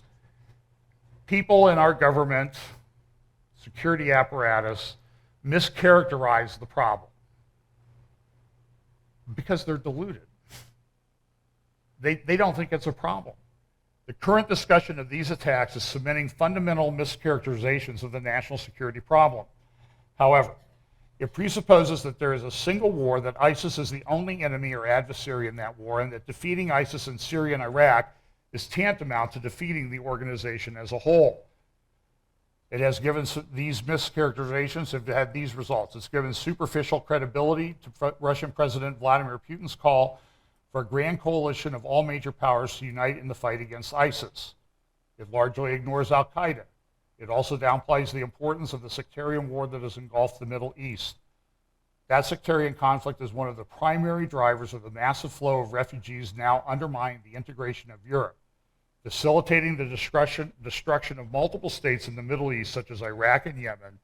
people in our government, security apparatus, mischaracterize the problem because they're deluded. They don't think it's a problem. The current discussion of these attacks is cementing fundamental mischaracterizations of the national security problem. However, it presupposes that there is a single war, that ISIS is the only enemy or adversary in that war, and that defeating ISIS in Syria and Iraq is tantamount to defeating the organization as a whole. It has given these mischaracterizations have had these results. It's given superficial credibility to Russian President Vladimir Putin's call for a grand coalition of all major powers to unite in the fight against ISIS. It largely ignores al-Qaeda. It also downplays the importance of the sectarian war that has engulfed the Middle East. That sectarian conflict is one of the primary drivers of the massive flow of refugees now undermining the integration of Europe, facilitating the destruction of multiple states in the Middle East, such as Iraq and Yemen,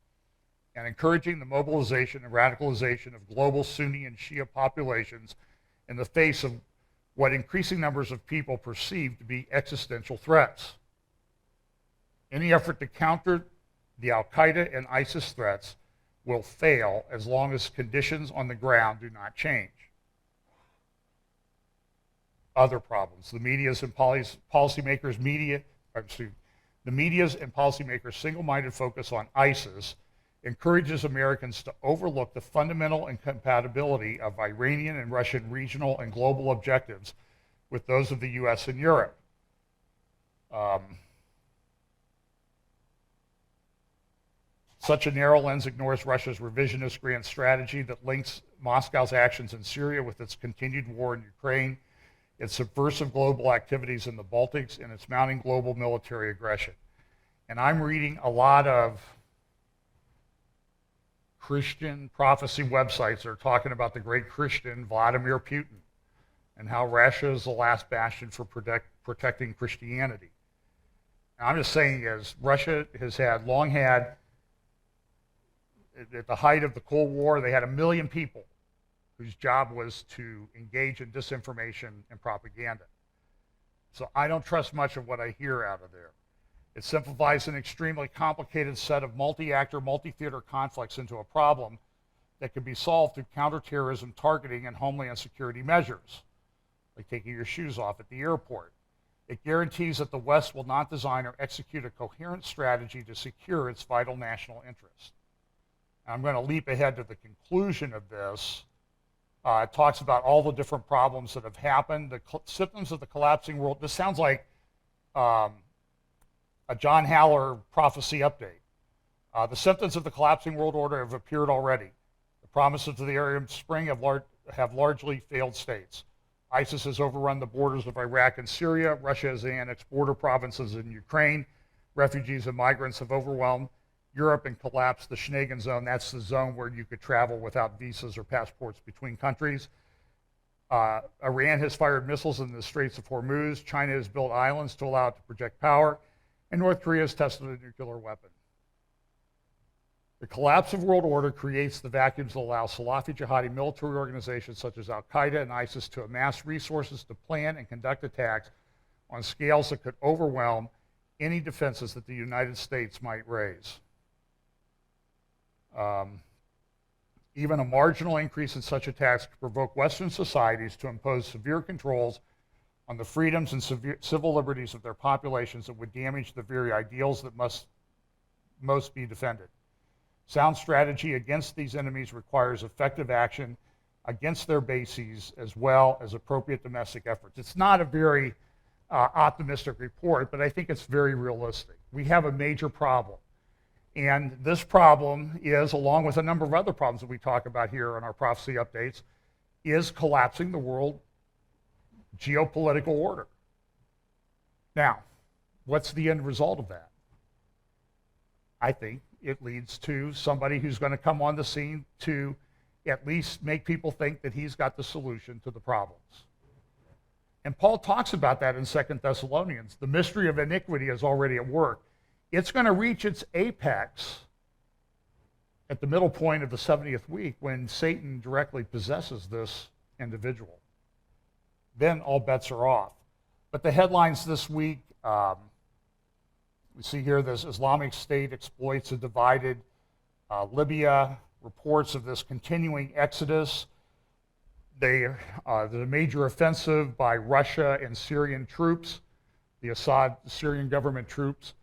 and encouraging the mobilization and radicalization of global Sunni and Shia populations in the face of what increasing numbers of people perceive to be existential threats. Any effort to counter the al-Qaeda and ISIS threats will fail as long as conditions on the ground do not change. Other problems. The media's and policymakers' single-minded focus on ISIS encourages Americans to overlook the fundamental incompatibility of Iranian and Russian regional and global objectives with those of the US and Europe. Such a narrow lens ignores Russia's revisionist grand strategy that links Moscow's actions in Syria with its continued war in Ukraine, its subversive global activities in the Baltics, and its mounting global military aggression. And I'm reading a lot of Christian prophecy websites that are talking about the great Christian Vladimir Putin and how Russia is the last bastion for protecting Christianity. And I'm just saying, as Russia has long had, at the height of the Cold War, they had 1 million people whose job was to engage in disinformation and propaganda. So I don't trust much of what I hear out of there. It simplifies an extremely complicated set of multi-actor, multi-theater conflicts into a problem that can be solved through counterterrorism targeting and homeland security measures, like taking your shoes off at the airport. It guarantees that the West will not design or execute a coherent strategy to secure its vital national interests. I'm going to leap ahead to the conclusion of this. It talks about all the different problems that have happened, the symptoms of the collapsing world. This sounds like a John Haller prophecy update. The symptoms of the collapsing world order have appeared already. The promises of the Arab Spring have largely failed states. ISIS has overrun the borders of Iraq and Syria. Russia has annexed border provinces in Ukraine. Refugees and migrants have overwhelmed Europe and collapsed the Schengen zone. That's the zone where you could travel without visas or passports between countries. Iran has fired missiles in the Straits of Hormuz. China has built islands to allow it to project power. And North Korea has tested a nuclear weapon. The collapse of world order creates the vacuums that allow Salafi jihadi military organizations such as al-Qaeda and ISIS to amass resources to plan and conduct attacks on scales that could overwhelm any defenses that the United States might raise. Even a marginal increase in such attacks could provoke Western societies to impose severe controls on the freedoms and civil liberties of their populations that would damage the very ideals that must most be defended. Sound strategy against these enemies requires effective action against their bases as well as appropriate domestic efforts. It's not a very optimistic report, but I think it's very realistic. We have a major problem. And this problem is, along with a number of other problems that we talk about here in our prophecy updates, is collapsing the world geopolitical order. Now, what's the end result of that? I think it leads to somebody who's going to come on the scene to at least make people think that he's got the solution to the problems. And Paul talks about that in 2 Thessalonians. The mystery of iniquity is already at work. It's going to reach its apex at the middle point of the 70th week when Satan directly possesses this individual. Then all bets are off. But the headlines this week, we see here this Islamic State exploits a divided Libya, reports of this continuing exodus. There's a major offensive by Russia and Syrian troops, the Assad Syrian government troops,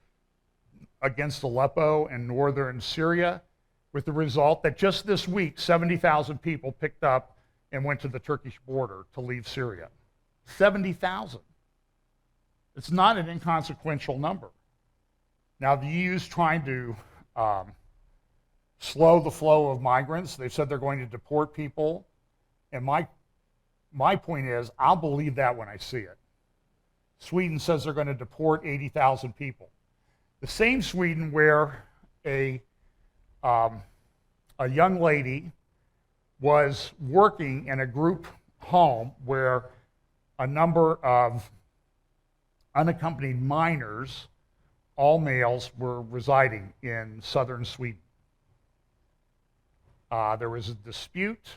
against Aleppo and northern Syria, with the result that just this week, 70,000 people picked up and went to the Turkish border to leave Syria. 70,000. It's not an inconsequential number. Now, the EU's trying to slow the flow of migrants. They've said they're going to deport people. And my point is, I'll believe that when I see it. Sweden says they're going to deport 80,000 people. The same Sweden where a young lady was working in a group home where a number of unaccompanied minors, all males, were residing in southern Sweden. There was a dispute.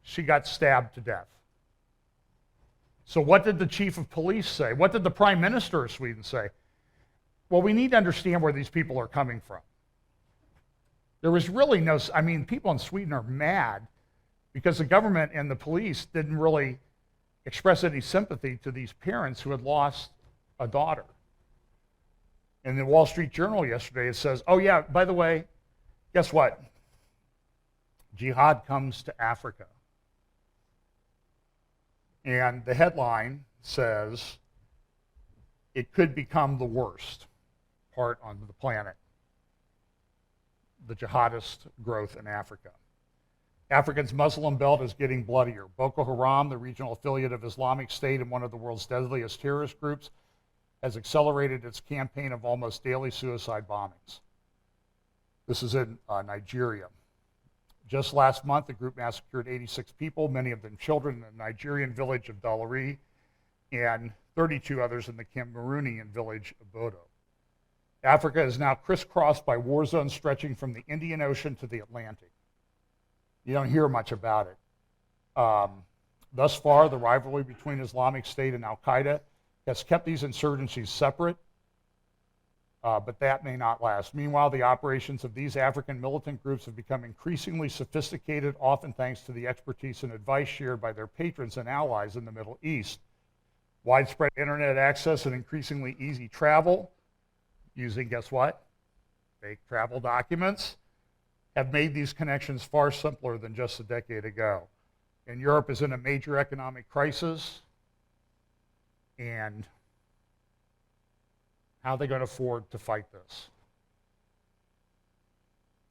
She got stabbed to death. So what did the chief of police say? What did the prime minister of Sweden say? Well, we need to understand where these people are coming from. There was really no, people in Sweden are mad because the government and the police didn't really express any sympathy to these parents who had lost a daughter. In the Wall Street Journal yesterday, it says, oh yeah, by the way, guess what? Jihad comes to Africa. And the headline says, it could become the worst part on the planet, the jihadist growth in Africa. Africa's Muslim belt is getting bloodier. Boko Haram, the regional affiliate of Islamic State and one of the world's deadliest terrorist groups, has accelerated its campaign of almost daily suicide bombings. This is in Nigeria. Just last month, the group massacred 86 people, many of them children, in the Nigerian village of Dalari, and 32 others in the Cameroonian village of Bodo. Africa is now crisscrossed by war zones stretching from the Indian Ocean to the Atlantic. You don't hear much about it. Thus far, the rivalry between Islamic State and Al-Qaeda has kept these insurgencies separate, but that may not last. Meanwhile, the operations of these African militant groups have become increasingly sophisticated, often thanks to the expertise and advice shared by their patrons and allies in the Middle East. Widespread internet access and increasingly easy travel, using, guess what? Fake travel documents, have made these connections far simpler than just a decade ago. And Europe is in a major economic crisis, and how are they going to afford to fight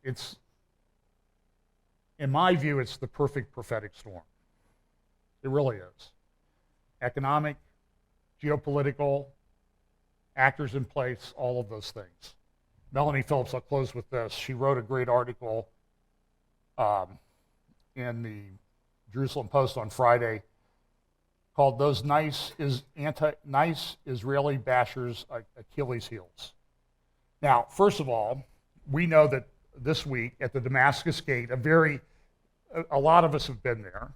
this? In my view, it's the perfect prophetic storm. It really is. Economic, geopolitical, actors in place, all of those things. Melanie Phillips, I'll close with this. She wrote a great article in the Jerusalem Post on Friday called "Those Nice Israeli Bashers' Achilles Heels." Now, first of all, we know that this week at the Damascus Gate, a lot of us have been there.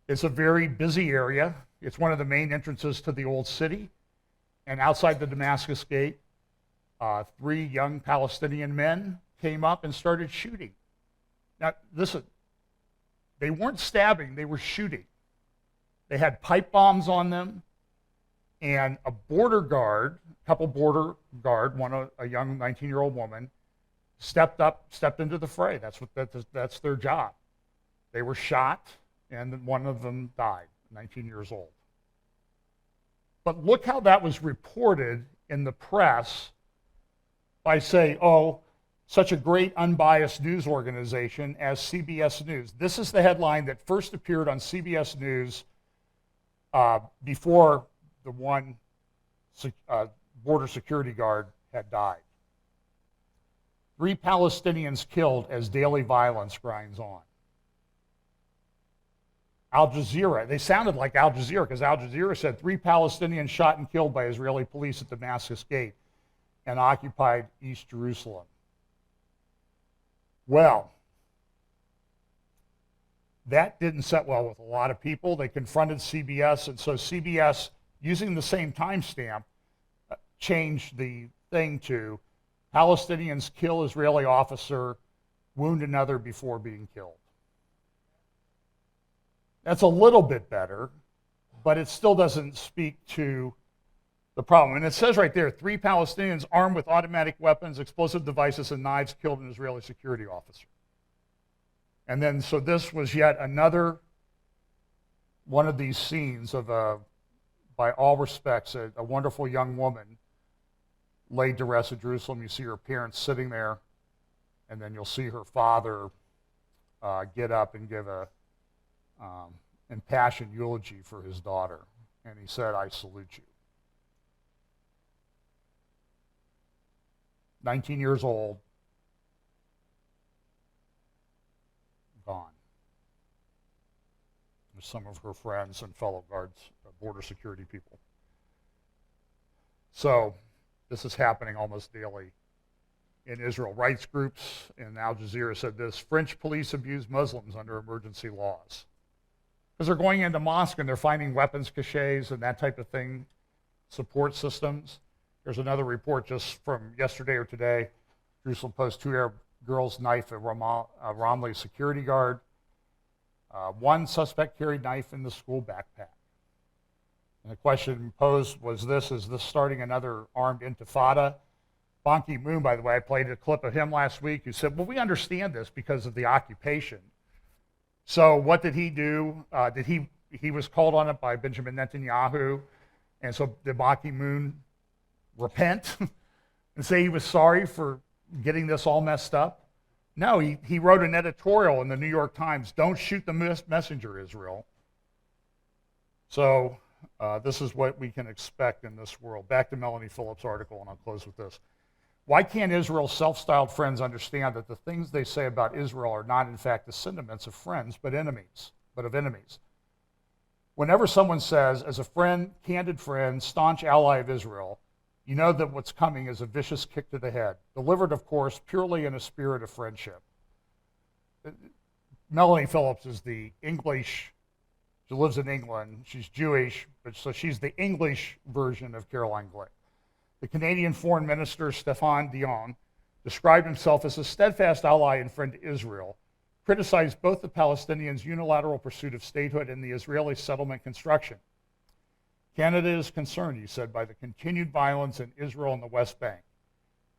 It's a very busy area. It's one of the main entrances to the old city. And outside the Damascus Gate, 3 young Palestinian men came up and started shooting. Now, listen, they weren't stabbing, they were shooting. They had pipe bombs on them, and a border guard, a young 19-year-old woman, stepped into the fray. That's their job. They were shot, and one of them died, 19 years old. But look how that was reported in the press by saying, oh, such a great unbiased news organization as CBS News. This is the headline that first appeared on CBS News before the one border security guard had died. 3 Palestinians killed as daily violence grinds on. Al Jazeera. They sounded like Al Jazeera because Al Jazeera said 3 Palestinians shot and killed by Israeli police at Damascus Gate and occupied East Jerusalem. Well, that didn't set well with a lot of people. They confronted CBS, and so CBS, using the same timestamp, changed the thing to Palestinians kill Israeli officer, wound another before being killed. That's a little bit better, but it still doesn't speak to the problem. And it says right there, 3 Palestinians armed with automatic weapons, explosive devices, and knives killed an Israeli security officer. And then, so this was yet another one of these scenes of by all respects, a wonderful young woman laid to rest at Jerusalem. You see her parents sitting there, and then you'll see her father get up and give a impassioned eulogy for his daughter. And he said, "I salute you." 19 years old, gone. With some of her friends and fellow guards, border security people. So this is happening almost daily in Israel. Rights groups in Al Jazeera said this: French police abuse Muslims under emergency laws. Because they're going into mosque and they're finding weapons caches and that type of thing, support systems. There's another report just from yesterday or today. Jerusalem Post, 2 Arab girls knife a Romley security guard. 1 suspect carried knife in the school backpack. And the question posed was this: is this starting another armed intifada? Ban Ki-moon, by the way, I played a clip of him last week, who said, well, we understand this because of the occupation. So what did he do? He was called on it by Benjamin Netanyahu, and so did Ban Ki-moon repent and say he was sorry for getting this all messed up? No, he wrote an editorial in the New York Times, "Don't shoot the messenger, Israel." So this is what we can expect in this world. Back to Melanie Phillips' article, and I'll close with this. Why can't Israel's self-styled friends understand that the things they say about Israel are not, in fact, the sentiments of friends, but of enemies? Whenever someone says, as a friend, candid friend, staunch ally of Israel, you know that what's coming is a vicious kick to the head, delivered, of course, purely in a spirit of friendship. Melanie Phillips is the English, she lives in England, she's Jewish, but so she's the English version of Caroline Glick. The Canadian Foreign Minister, Stéphane Dion, described himself as a steadfast ally and friend to Israel, criticized both the Palestinians' unilateral pursuit of statehood and the Israeli settlement construction. Canada is concerned, he said, by the continued violence in Israel and the West Bank.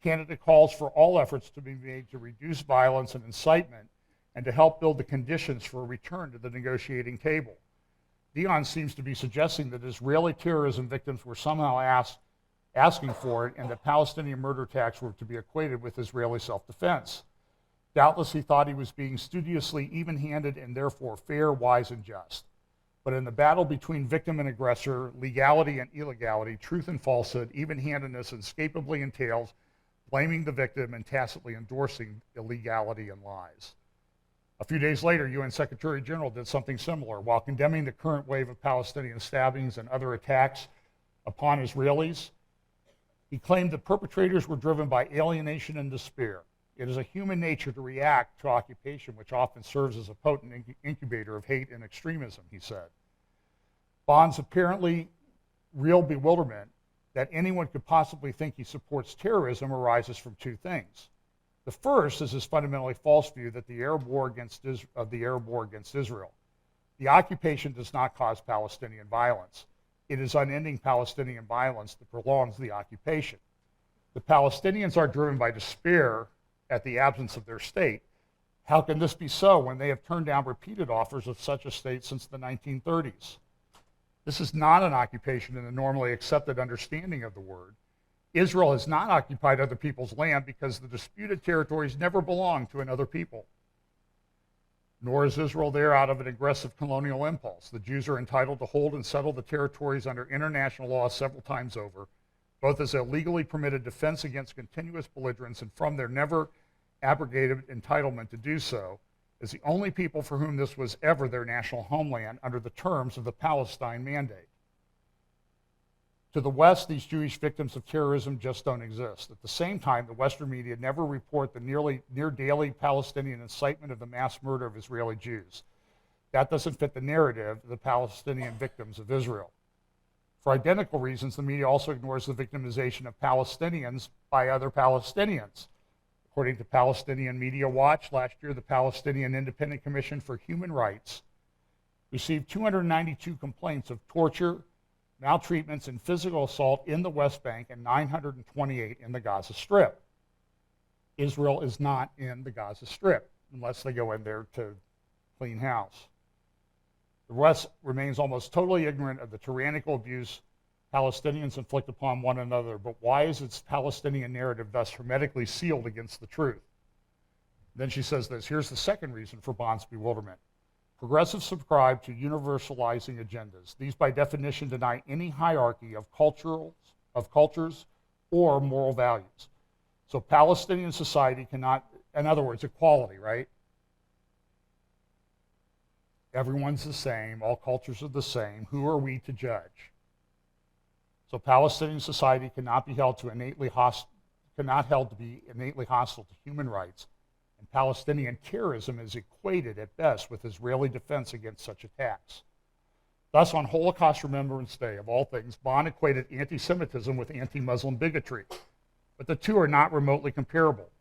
Canada calls for all efforts to be made to reduce violence and incitement and to help build the conditions for a return to the negotiating table. Dion seems to be suggesting that Israeli terrorism victims were somehow asking for it, and that Palestinian murder attacks were to be equated with Israeli self-defense. Doubtless he thought he was being studiously even-handed and therefore fair, wise, and just. But in the battle between victim and aggressor, legality and illegality, truth and falsehood, even-handedness inescapably entails blaming the victim and tacitly endorsing illegality and lies. A few days later, UN Secretary General did something similar. While condemning the current wave of Palestinian stabbings and other attacks upon Israelis, he claimed the perpetrators were driven by alienation and despair. It is a human nature to react to occupation, which often serves as a potent incubator of hate and extremism, he said. Bond's apparently real bewilderment that anyone could possibly think he supports terrorism arises from 2 things. The first is his fundamentally false view that the Arab war against Israel. The occupation does not cause Palestinian violence. It is unending Palestinian violence that prolongs the occupation. The Palestinians are driven by despair at the absence of their state. How can this be so when they have turned down repeated offers of such a state since the 1930s? This is not an occupation in the normally accepted understanding of the word. Israel has not occupied other people's land because the disputed territories never belonged to another people. Nor is Israel there out of an aggressive colonial impulse. The Jews are entitled to hold and settle the territories under international law several times over, both as a legally permitted defense against continuous belligerence and from their never abrogated entitlement to do so, as the only people for whom this was ever their national homeland under the terms of the Palestine Mandate. To the West, these Jewish victims of terrorism just don't exist. At the same time, the Western media never report the near daily Palestinian incitement of the mass murder of Israeli Jews. That doesn't fit the narrative of the Palestinian victims of Israel. For identical reasons, the media also ignores the victimization of Palestinians by other Palestinians. According to Palestinian Media Watch, last year the Palestinian Independent Commission for Human Rights received 292 complaints of torture, maltreatments, and physical assault in the West Bank and 928 in the Gaza Strip. Israel is not in the Gaza Strip unless they go in there to clean house. The West remains almost totally ignorant of the tyrannical abuse Palestinians inflict upon one another, but why is its Palestinian narrative thus hermetically sealed against the truth? Then she says this, here's the second reason for Bond's bewilderment. Progressives subscribe to universalizing agendas. These by definition deny any hierarchy of cultures or moral values. So Palestinian society cannot, in other words, equality, right? Everyone's the same, all cultures are the same. Who are we to judge? So Palestinian society cannot be held to be innately hostile to human rights, and Palestinian terrorism is equated at best with Israeli defense against such attacks. Thus, on Holocaust Remembrance Day, of all things, Bond equated anti-Semitism with anti-Muslim bigotry, but the two are not remotely comparable.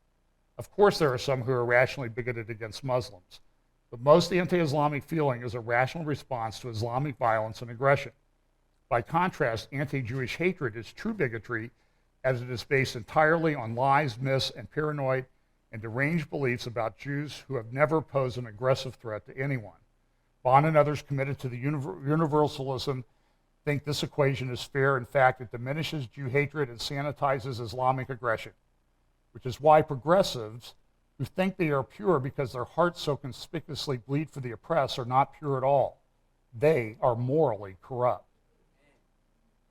Of course, there are some who are rationally bigoted against Muslims, but most anti-Islamic feeling is a rational response to Islamic violence and aggression. By contrast, anti-Jewish hatred is true bigotry, as it is based entirely on lies, myths, and paranoid and deranged beliefs about Jews who have never posed an aggressive threat to anyone. Bond and others committed to the universalism think this equation is fair. In fact, it diminishes Jew hatred and sanitizes Islamic aggression, which is why progressives who think they are pure because their hearts so conspicuously bleed for the oppressed are not pure at all. They are morally corrupt.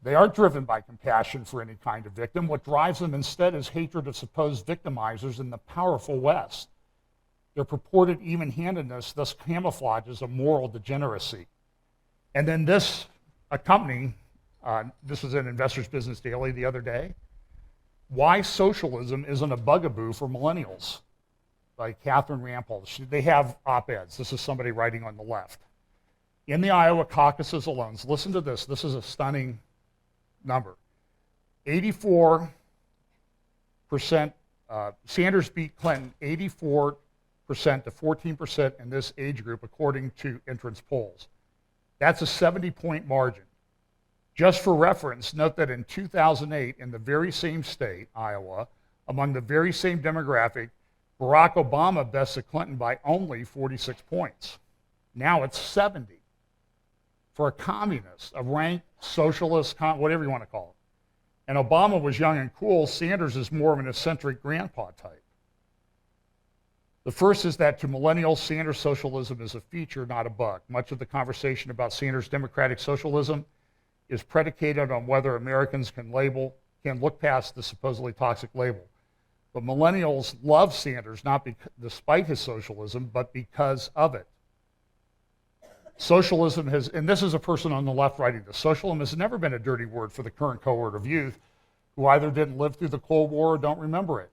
They aren't driven by compassion for any kind of victim. What drives them instead is hatred of supposed victimizers in the powerful West. Their purported even-handedness thus camouflages a moral degeneracy. And then this accompanying, this was in Investors Business Daily the other day, Why Socialism Isn't a Bugaboo for Millennials by Catherine Rampol. They have op-eds. This is somebody writing on the left. In the Iowa caucuses alone, listen to this. This is a stunning number. 84%, Sanders beat Clinton 84% to 14% in this age group, according to entrance polls. That's a 70-point margin. Just for reference, note that in 2008, in the very same state, Iowa, among the very same demographic, Barack Obama bested Clinton by only 46 points. Now it's 70. For a communist, a rank socialist, whatever you want to call it. And Obama was young and cool. Sanders is more of an eccentric grandpa type. The first is that to millennials, Sanders socialism is a feature, not a bug. Much of the conversation about Sanders' democratic socialism is predicated on whether Americans can look past the supposedly toxic label. But millennials love Sanders not despite his socialism, but because of it. Socialism has, and this is a person on the left writing this, socialism has never been a dirty word for the current cohort of youth who either didn't live through the Cold War or don't remember it.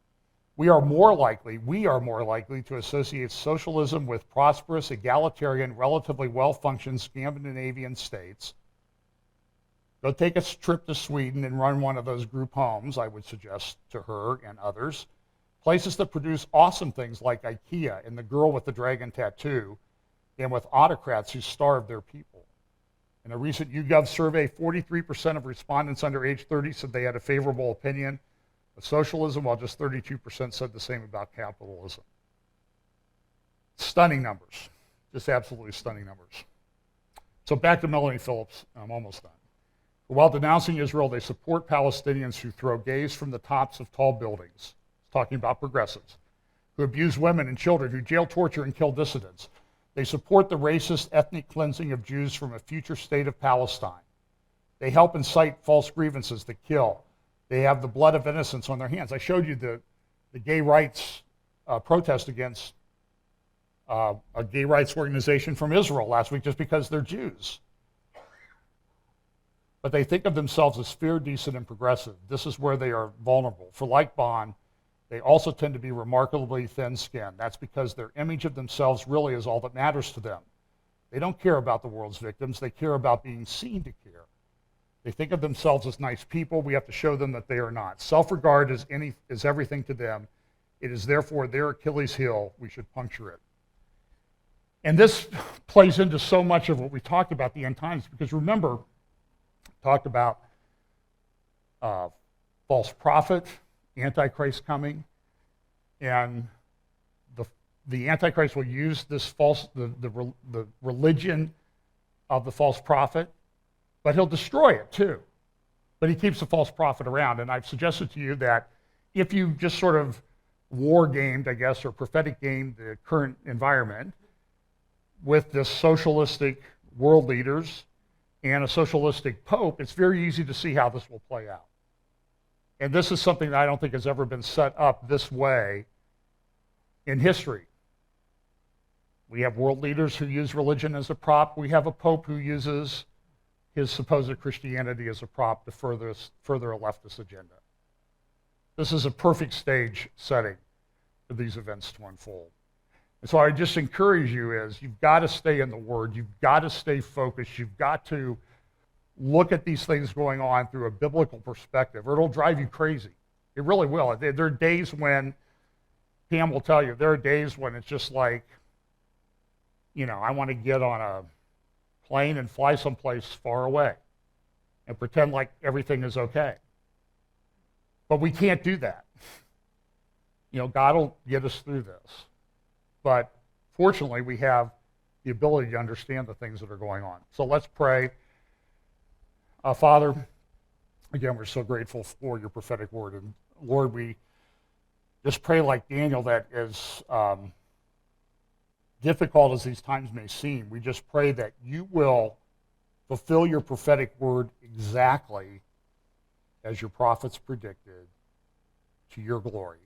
We are more likely to associate socialism with prosperous, egalitarian, relatively well-functioned Scandinavian states. Go take a trip to Sweden and run one of those group homes, I would suggest to her and others. Places that produce awesome things like IKEA and the girl with the dragon tattoo, and with autocrats who starve their people. In a recent YouGov survey, 43% of respondents under age 30 said they had a favorable opinion of socialism, while just 32% said the same about capitalism. Stunning numbers, just absolutely stunning numbers. So back to Melanie Phillips, I'm almost done. While denouncing Israel, they support Palestinians who throw gays from the tops of tall buildings, talking about progressives, who abuse women and children, who jail, torture, and kill dissidents. They support the racist ethnic cleansing of Jews from a future state of Palestine. They help incite false grievances that kill. They have the blood of innocents on their hands. I showed you the gay rights protest against a gay rights organization from Israel last week just because they're Jews. But they think of themselves as fair, decent, and progressive. This is where they are vulnerable. For like Bond, they also tend to be remarkably thin-skinned. That's because their image of themselves really is all that matters to them. They don't care about the world's victims. They care about being seen to care. They think of themselves as nice people. We have to show them that they are not. Self-regard is everything to them. It is therefore their Achilles heel. We should puncture it. And this plays into so much of what we talked about the end times, because remember, talked about false prophet, Antichrist coming, and the Antichrist will use this the religion of the false prophet, but he'll destroy it too. But he keeps the false prophet around, and I've suggested to you that if you just sort of war gamed, I guess, or prophetic gamed the current environment with this socialistic world leaders and a socialistic pope, it's very easy to see how this will play out. And this is something that I don't think has ever been set up this way in history. We have world leaders who use religion as a prop. We have a pope who uses his supposed Christianity as a prop to further a leftist agenda. This is a perfect stage setting for these events to unfold. And so I just encourage you is you've got to stay in the Word. You've got to stay focused. You've got to look at these things going on through a biblical perspective, or it'll drive you crazy. It really will. There are days when, Pam will tell you, there are days when it's just like, I want to get on a plane and fly someplace far away and pretend like everything is okay. But we can't do that. God will get us through this. But fortunately, we have the ability to understand the things that are going on. So let's pray. Father, again, we're so grateful for your prophetic word. And Lord, we just pray like Daniel that as difficult as these times may seem, we just pray that you will fulfill your prophetic word exactly as your prophets predicted to your glory.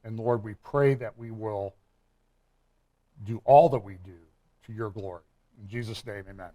And Lord, we pray that we will do all that we do to your glory. In Jesus' name, amen.